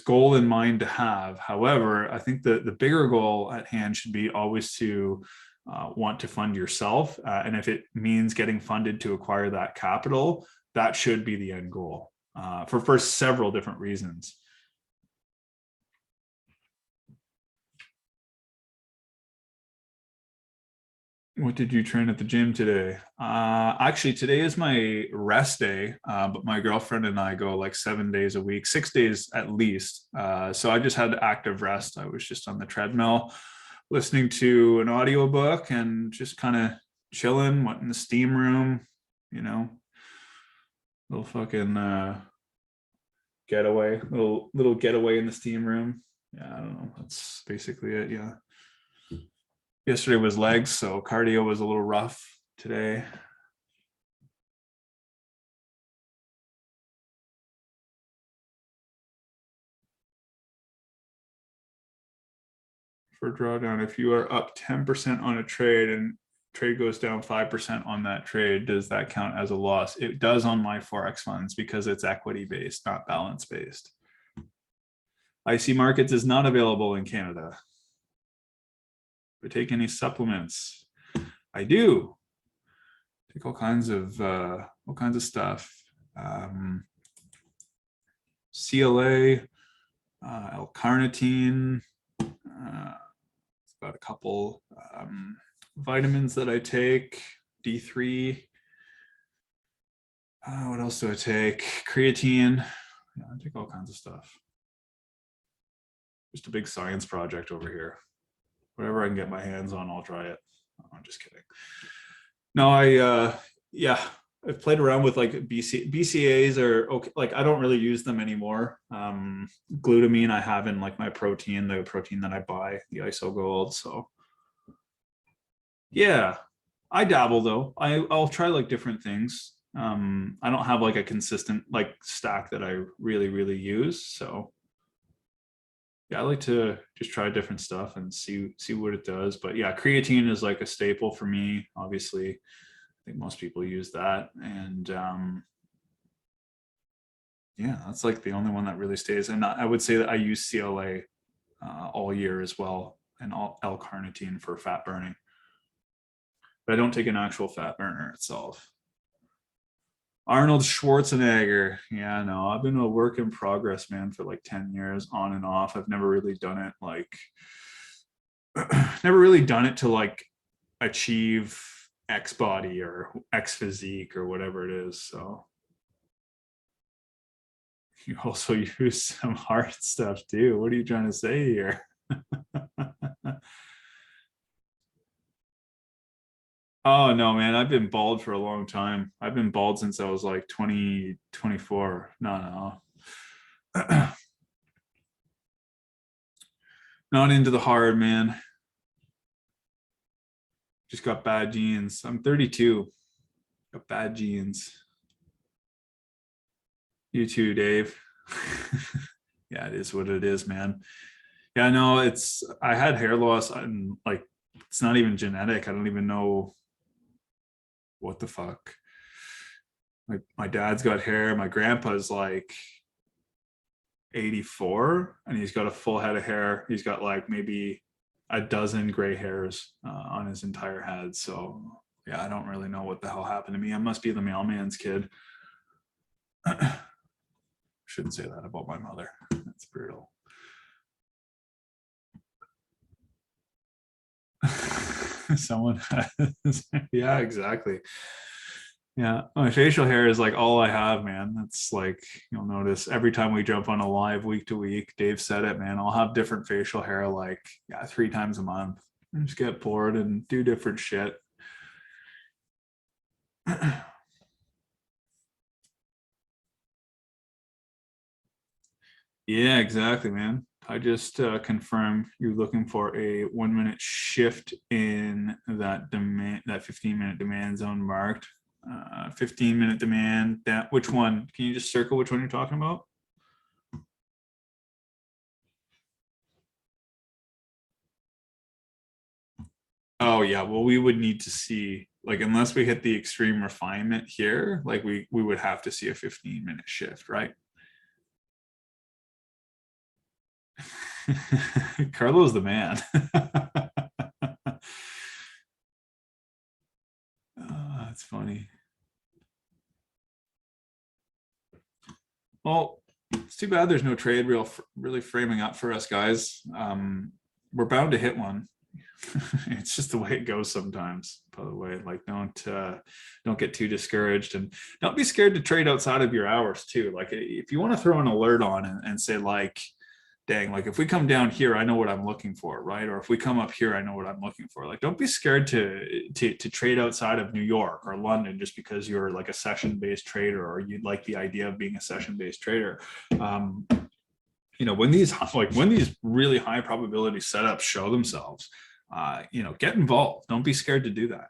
Speaker 1: goal in mind to have. However, I think the bigger goal at hand should be always to want to fund yourself. And if it means getting funded to acquire that capital, that should be the end goal for several different reasons. What did you train at the gym today? Actually, today is my rest day, but my girlfriend and I go like 7 days a week, 6 days at least. So I just had active rest. I was just on the treadmill, listening to an audiobook and just kind of chilling, went in the steam room, you know, little fucking getaway, little getaway in the steam room. Yeah, I don't know. That's basically it. Yeah. Yesterday was legs, so cardio was a little rough today. For drawdown, if you are up 10% on a trade and trade goes down 5% on that trade, does that count as a loss? It does on my Forex funds because it's equity based, not balance based. IC Markets is not available in Canada. If I take any supplements, I do take all kinds of stuff. CLA, L-carnitine, got a couple vitamins that I take, D3. What else do I take? Creatine. Yeah, I take all kinds of stuff. Just a big science project over here. Whatever I can get my hands on, I'll try it. Oh, I'm just kidding. No, yeah, I've played around with like BCAAs are okay. Like I don't really use them anymore. Glutamine I have in like my protein, the protein that I buy, the IsoGold. So yeah, I dabble though. I'll try like different things. I don't have like a consistent like stack that I really use. So yeah, I like to just try different stuff and see what it does. But yeah, creatine is like a staple for me. Obviously, I think most people use that. And yeah, that's like the only one that really stays. And I would say that I use CLA all year as well, and L-carnitine for fat burning. But I don't take an actual fat burner itself. Arnold Schwarzenegger. Yeah, no, I've been a work in progress, man, for like 10 years on and off. I've never really done it like, never really done it to like achieve X body or X physique or whatever it is. So you also use some hard stuff too. What are you trying to say here? Oh no, man, I've been bald for a long time. I've been bald since I was like 24. No. Not into the hard, man. Just got bad genes. I'm 32. Got bad genes. You too, Dave. Yeah, it is what it is, man. Yeah, no, I had hair loss and like it's not even genetic. I don't even know what the fuck. My dad's got hair. My grandpa's like 84 and he's got a full head of hair. He's got like maybe a dozen gray hairs on his entire head. So yeah, I don't really know what the hell happened to me. I must be the mailman's kid. Shouldn't say that about my mother. That's brutal. Someone has, yeah, exactly. Yeah, my facial hair is like all I have, man. That's like, you'll notice every time we jump on a live week to week, Dave said it, man, I'll have different facial hair like 3 times a month. I just get bored and do different shit. Yeah, exactly, man. I just confirmed you're looking for a 1 minute shift in that demand, that 15-minute demand zone marked. 15-minute demand. That which one? Can you just circle which one you're talking about? Oh yeah, well we would need to see like unless we hit the extreme refinement here, like we would have to see a 15-minute shift, right? Carlo's the man. That's funny. Well, it's too bad there's no trade really framing up for us, guys. We're bound to hit one. It's just the way it goes sometimes, by the way. Like don't get too discouraged and don't be scared to trade outside of your hours too. Like if you want to throw an alert on and say like dang, like if we come down here, I know what I'm looking for, right? Or if we come up here, I know what I'm looking for. Like, don't be scared to trade outside of New York or London just because you're like a session-based trader or you'd like the idea of being a session-based trader. You know, when these really high probability setups show themselves, you know, get involved. Don't be scared to do that.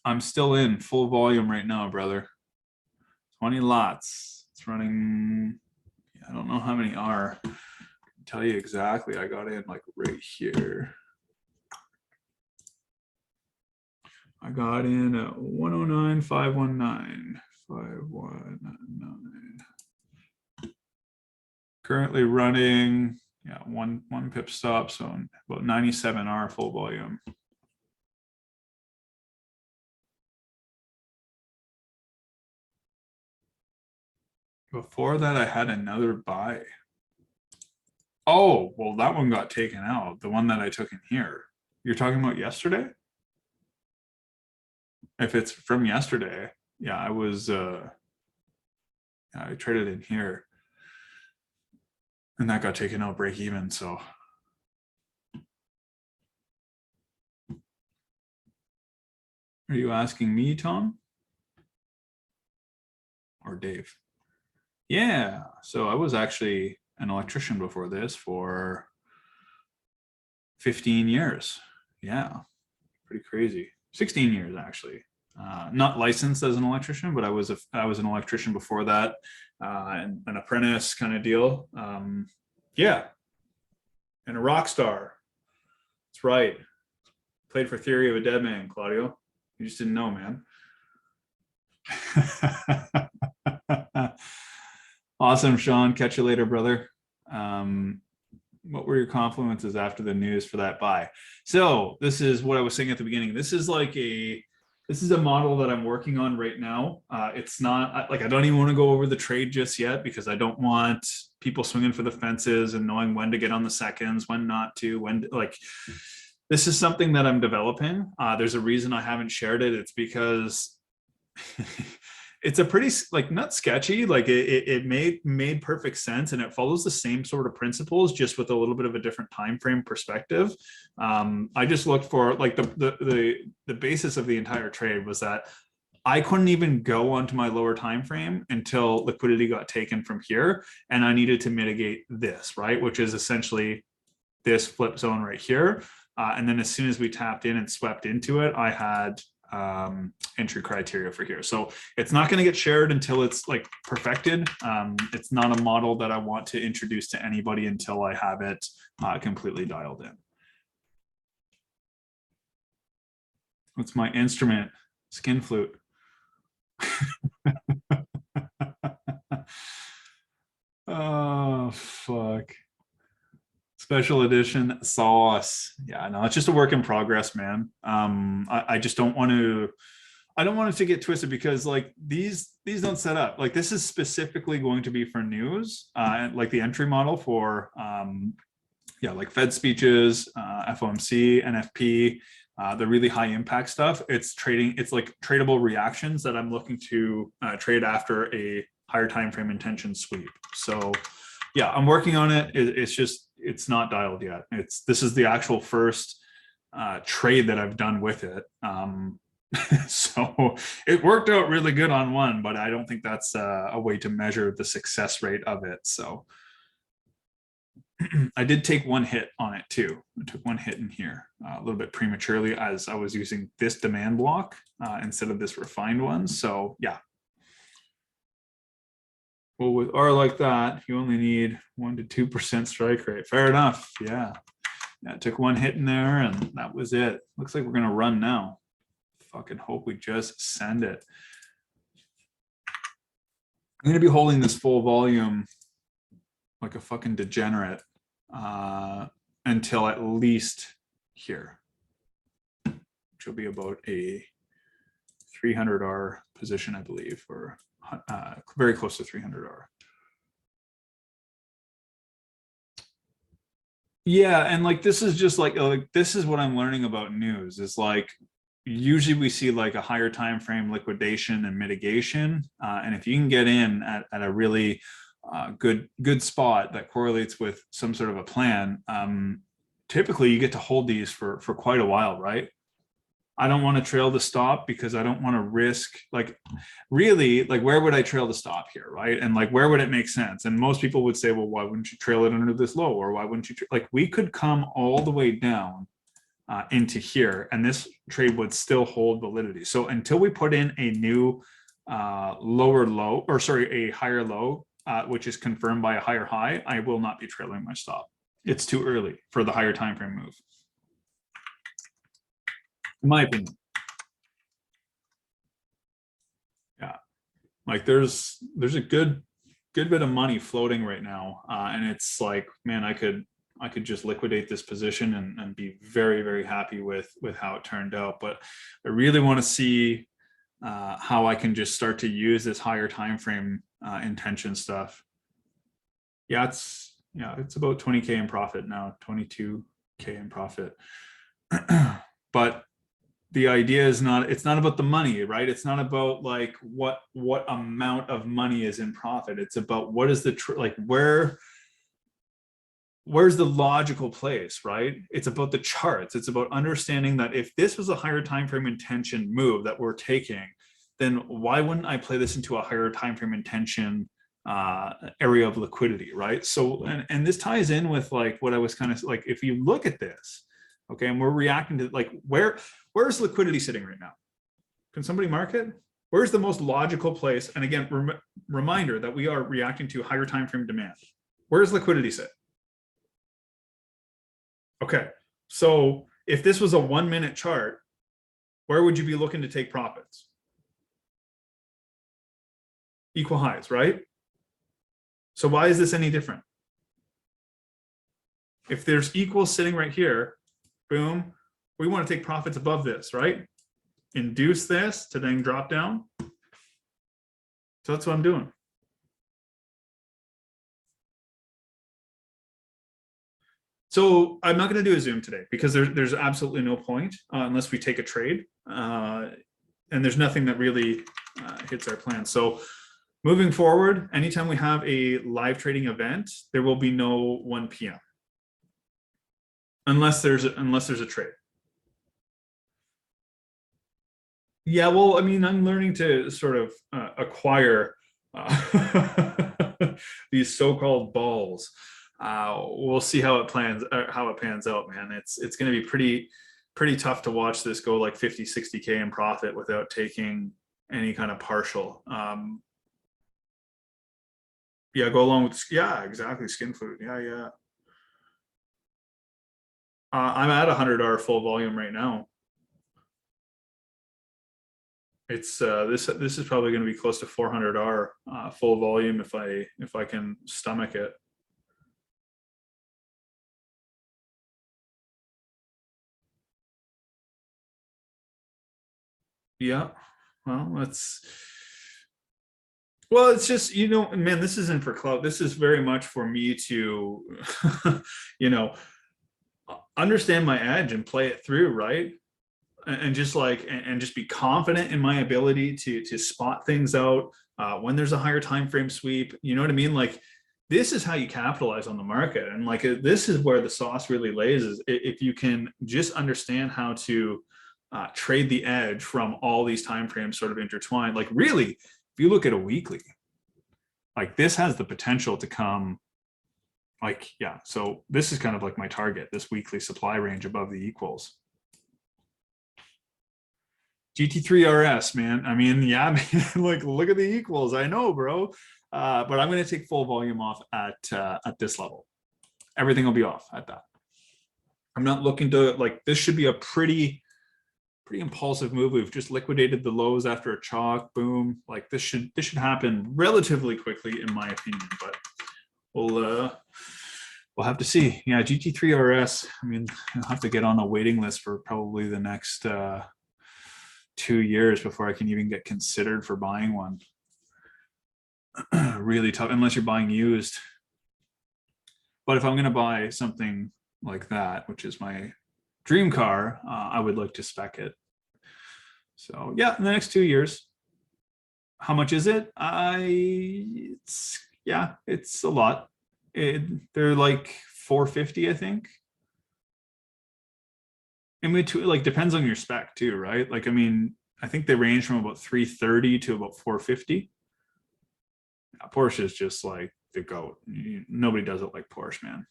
Speaker 1: I'm still in full volume right now, brother. 20 lots. It's running. I don't know how many are. I can tell you exactly. I got in like right here. I got in at 109,519. 5199. Currently running, yeah, one pip stop, so about 97 R full volume. Before that, I had another buy. Oh, well, that one got taken out. The one that I took in here. You're talking about yesterday? If it's from yesterday, yeah, I was, I traded in here. And that got taken out break even, so. Are you asking me, Tom? Or Dave? Yeah, so I was actually an electrician before this for 15 years. Yeah, pretty crazy. 16 years actually. Not licensed as an electrician, but I was an electrician before that, and an apprentice kind of deal. Yeah, and a rock star. That's right. Played for Theory of a Dead Man, Claudio. You just didn't know, man. Awesome, Sean. Catch you later, brother. What were your compliments after the news for that buy? So this is what I was saying at the beginning. This is a model that I'm working on right now. It's not like I don't even want to go over the trade just yet because I don't want people swinging for the fences and knowing when to get on the seconds, when not to, when like. This is something that I'm developing. There's a reason I haven't shared it. It's because it's a pretty like not sketchy, like it made perfect sense and it follows the same sort of principles, just with a little bit of a different time frame perspective. I just looked for like the basis of the entire trade was that I couldn't even go onto my lower time frame until liquidity got taken from here, and I needed to mitigate this, right, which is essentially this flip zone right here. And then as soon as we tapped in and swept into it, I had entry criteria for here. So it's not going to get shared until it's like perfected. It's not a model that I want to introduce to anybody until I have it completely dialed in. What's my instrument? Skin flute. Oh, fuck. Special edition sauce. Yeah, no, it's just a work in progress, man. I just don't want to, I don't want it to get twisted because like these don't set up. Like this is specifically going to be for news, like the entry model for, yeah, like Fed speeches, FOMC, NFP, the really high impact stuff. It's trading, it's like tradable reactions that I'm looking to trade after a higher time frame intention sweep. So yeah, I'm working on it. It's just, it's not dialed yet. This is the actual first trade that I've done with it. So it worked out really good on one, but I don't think that's a way to measure the success rate of it. So I did take one hit on it too. I took one hit in here a little bit prematurely as I was using this demand block instead of this refined one. So yeah. Well, with R like that, you only need 1 to 2% strike rate. Fair enough. Yeah. I took one hit in there and that was it. Looks like we're going to run now. Fucking hope we just send it. I'm going to be holding this full volume like a fucking degenerate until at least here, which will be about a 300R position, I believe, or very close to 300R. Yeah, and like this is just like this is what I'm learning about news. Is like usually we see like a higher time frame liquidation and mitigation. And if you can get in at a really good spot that correlates with some sort of a plan, typically you get to hold these for quite a while, right? I don't want to trail the stop because I don't want to risk, like, really, like, where would I trail the stop here, right? And like, where would it make sense? And most people would say, well, why wouldn't you trail it under this low? Or why wouldn't you, like, we could come all the way down into here, and this trade would still hold validity. So until we put in a new lower low, or sorry, a higher low, which is confirmed by a higher high, I will not be trailing my stop. It's too early for the higher time frame move, in my opinion. Yeah, like there's a good bit of money floating right now, and it's like, man, I could just liquidate this position and be very, very happy with how it turned out. But I really want to see how I can just start to use this higher time frame intention stuff. Yeah, it's about 20K in profit now, 22K in profit. But the idea is it's not about the money, right? It's not about like what amount of money is in profit. It's about what is where's the logical place, right? It's about the charts. It's about understanding that if this was a higher time frame intention move that we're taking, then why wouldn't I play this into a higher time frame intention area of liquidity, right? So, and this ties in with like what I was kind of like, if you look at this, okay, and we're reacting to like, where's liquidity sitting right now? Can somebody mark it? Where's the most logical place? And again, reminder that we are reacting to higher time frame demand. Where's liquidity sit? Okay, so if this was a 1 minute chart, where would you be looking to take profits? Equal highs, right? So why is this any different? If there's equals sitting right here, boom, we want to take profits above this, right? Induce this to then drop down. So that's what I'm doing. So I'm not going to do a Zoom today because there's absolutely no point unless we take a trade. And there's nothing that really hits our plan. So moving forward, anytime we have a live trading event, there will be no 1 p.m. unless there's a trade. Yeah, well, I mean, I'm learning to sort of acquire these so-called balls. We'll see how it pans out, man. It's going to be pretty tough to watch this go like 50, 60K in profit without taking any kind of partial. Yeah, go along with, yeah, exactly. Skin food. Yeah. I'm at 100R full volume right now. It's this is probably going to be close to 400R full volume if I can stomach it. Yeah, well, it's just, you know, man, this isn't for clout. This is very much for me to, you know, understand my edge and play it through, right? And just like, and just be confident in my ability to spot things out when there's a higher time frame sweep. You know what I mean? Like, this is how you capitalize on the market, and like this is where the sauce really lays. Is if you can just understand how to trade the edge from all these time frames sort of intertwined. Like, really, if you look at a weekly, like this has the potential to come. Like, yeah, so this is kind of like my target, this weekly supply range above the equals. GT3 RS, man. I mean, yeah, man, like look at the equals. I know, bro. But I'm going to take full volume off at this level. Everything will be off at that. I'm not looking to, like, this should be a pretty impulsive move. We've just liquidated the lows after a chalk. Boom. Like this should happen relatively quickly, in my opinion. But we'll have to see. Yeah, GT3 RS. I mean, I'll have to get on a waiting list for probably the next 2 years before I can even get considered for buying one. Really tough, unless you're buying used. But if I'm going to buy something like that, which is my dream car, I would like to spec it. So yeah, in the next 2 years. How much is it? It's a lot. They're like 450, I think. In between, like depends on your spec too, right? Like, I mean, I think they range from about 330 to about 450. Yeah, Porsche is just like the GOAT. Nobody does it like Porsche, man.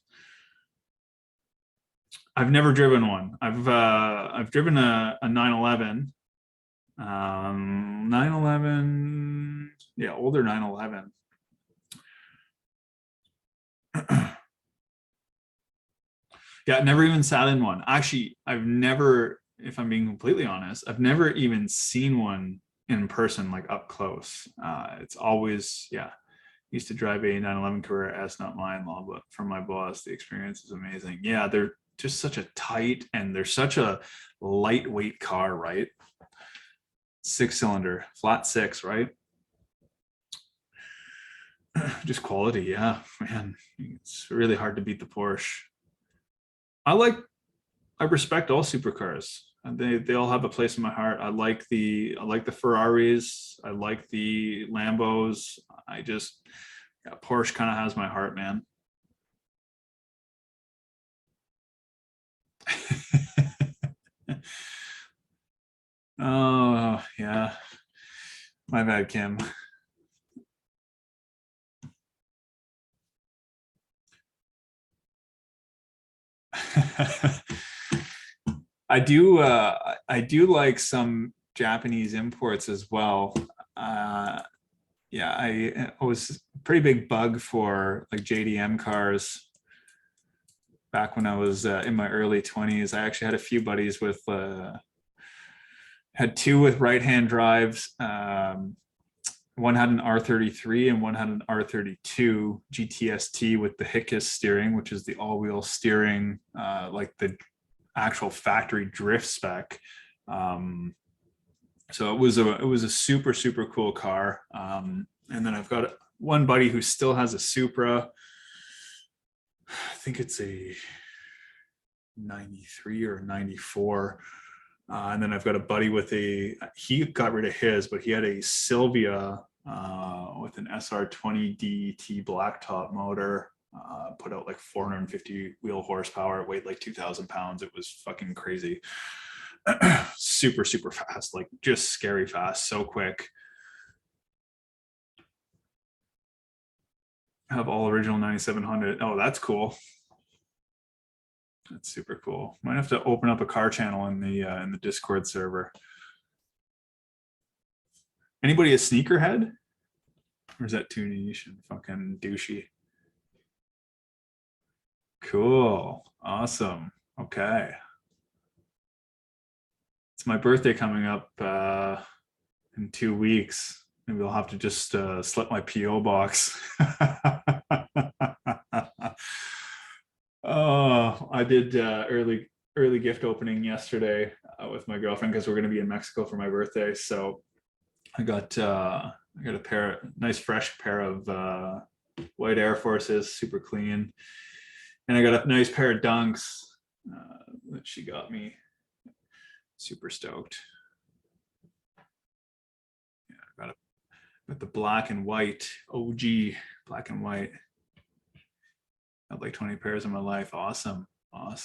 Speaker 1: I've never driven one. I've driven a 911. 911, yeah, older 911. Yeah, never even sat in one. Actually, I've never, if I'm being completely honest, I've never even seen one in person, like up close. It's always, yeah. Used to drive a 911 Carrera S, not my in-law, but from my boss, the experience is amazing. Yeah, they're just such a tight, and they're such a lightweight car, right? 6-cylinder, flat 6, right? Just quality, yeah, man. It's really hard to beat the Porsche. I respect all supercars. And they all have a place in my heart. I like the Ferraris. I like the Lambos. Porsche kind of has my heart, man. Oh yeah, my bad, Kim. I do like some Japanese imports as well. Yeah, I was a pretty big bug for like JDM cars back when I was in my early 20s. I actually had a few buddies with had two with right-hand drives. One had an R33 and one had an R32 GTST with the Hickus steering, which is the all-wheel steering, like the actual factory drift spec. So it was a super, super cool car. And then I've got one buddy who still has a Supra. I think it's a 93 or 94. And then I've got a buddy with he got rid of his, but he had a Sylvia with an SR20 DT blacktop motor, put out like 450 wheel horsepower. It weighed like 2,000 pounds. It was fucking crazy. Super, super fast, like just scary fast, so quick. I have all original 9700. Oh, that's cool. That's super cool. Might have to open up a car channel in the Discord server. Anybody a sneakerhead? Or is that too niche and fucking douchey? Cool. Awesome. Okay. It's my birthday coming up in 2 weeks. Maybe I'll have to just slip my PO box. Oh, I did early gift opening yesterday with my girlfriend because we're going to be in Mexico for my birthday. So I got a nice fresh pair of white Air Forces, super clean, and I got a nice pair of Dunks that she got me. Super stoked. Yeah, I got the black and white OG black and white. Got like 20 pairs in my life. Awesome. I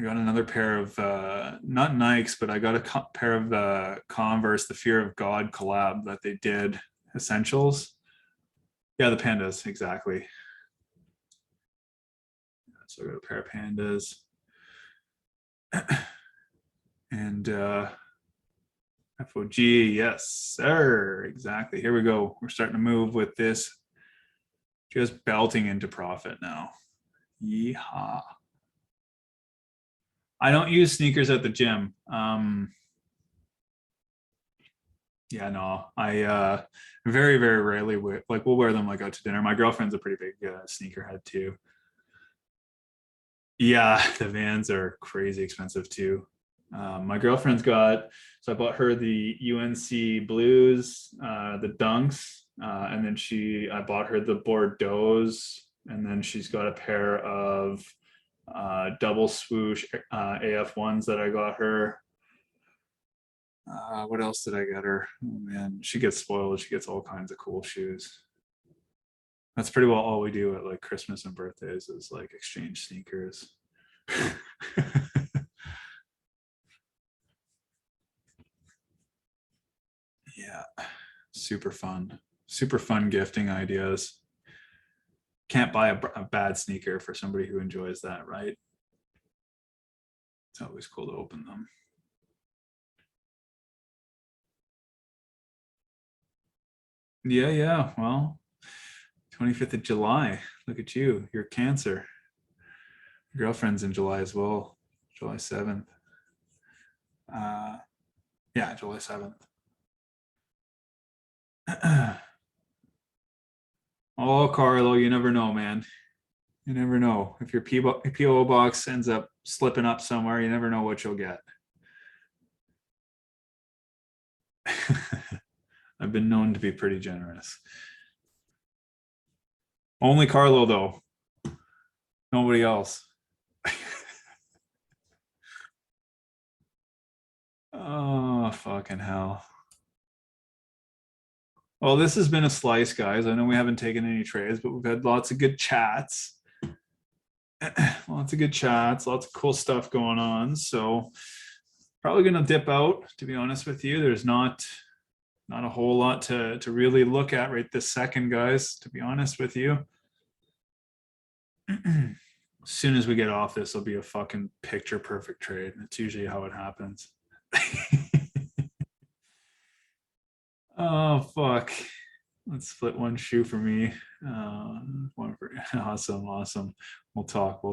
Speaker 1: got another pair of not Nikes, but I got a pair of the Converse, the Fear of God collab that they did, Essentials. Yeah, the Pandas, exactly. So I got a pair of Pandas. And FOG, yes, sir. Exactly. Here we go. We're starting to move with this. Just belting into profit now. Yeehaw. I don't use sneakers at the gym. Yeah, no, I very, very rarely wear, like we'll wear them like out to dinner. My girlfriend's a pretty big sneakerhead too. Yeah, the Vans are crazy expensive too. My girlfriend's got, so I bought her the UNC Blues, the Dunks, and then I bought her the Bordeaux's, and then she's got a pair of double swoosh AF1s that I got her. What else did I get her? Oh man, she gets spoiled. She gets all kinds of cool shoes. That's pretty well all we do at like Christmas and birthdays is like exchange sneakers. Yeah, super fun gifting ideas. Can't buy a bad sneaker for somebody who enjoys that, right? It's always cool to open them. Yeah, well, 25th of July, look at you, you're Cancer. Your girlfriend's in July as well, July 7th. Yeah, July 7th. Oh, Carlo, you never know, man. You never know. If your PO box ends up slipping up somewhere, you never know what you'll get. I've been known to be pretty generous. Only Carlo, though. Nobody else. Oh, fucking hell. Well, this has been a slice, guys. I know we haven't taken any trades, but we've had lots of good chats. Lots of good chats, lots of cool stuff going on. So probably going to dip out, to be honest with you. There's not a whole lot to really look at right this second, guys, to be honest with you. As soon as we get off this, will be a fucking picture perfect trade. That's usually how it happens. Oh, fuck. Let's split one shoe for me. One for awesome. We'll talk.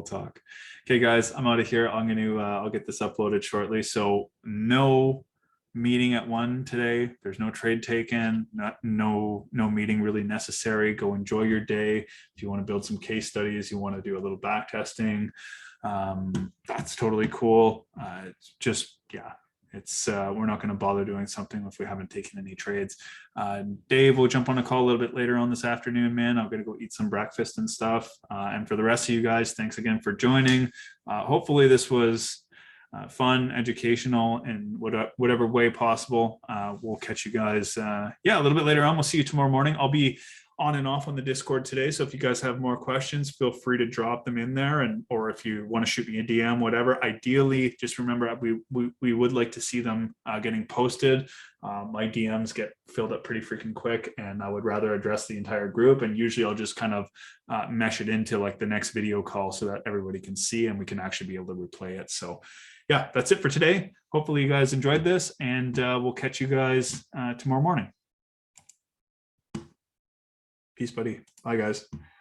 Speaker 1: Okay, guys, I'm out of here. I'm gonna I'll get this uploaded shortly. So no meeting at 1 today. There's no trade taken, no meeting really necessary. Go enjoy your day. If you want to build some case studies, you want to do a little back testing, that's totally cool. Just, yeah, it's we're not going to bother doing something if we haven't taken any trades. Dave will jump on a call a little bit later on this afternoon, man. I'm going to go eat some breakfast and stuff. And for the rest of you guys, thanks again for joining. Hopefully this was fun, educational, in whatever way possible. We'll catch you guys, yeah, a little bit later on. We'll see you tomorrow morning. I'll be on and off on the Discord today, so if you guys have more questions, feel free to drop them in there, and or if you want to shoot me a DM, whatever. Ideally, just remember we would like to see them getting posted. My DMs get filled up pretty freaking quick, and I would rather address the entire group, and usually I'll just kind of mesh it into like the next video call so that everybody can see and we can actually be able to replay it. So yeah, that's it for today. Hopefully you guys enjoyed this, and we'll catch you guys tomorrow morning. Peace, buddy. Bye, guys.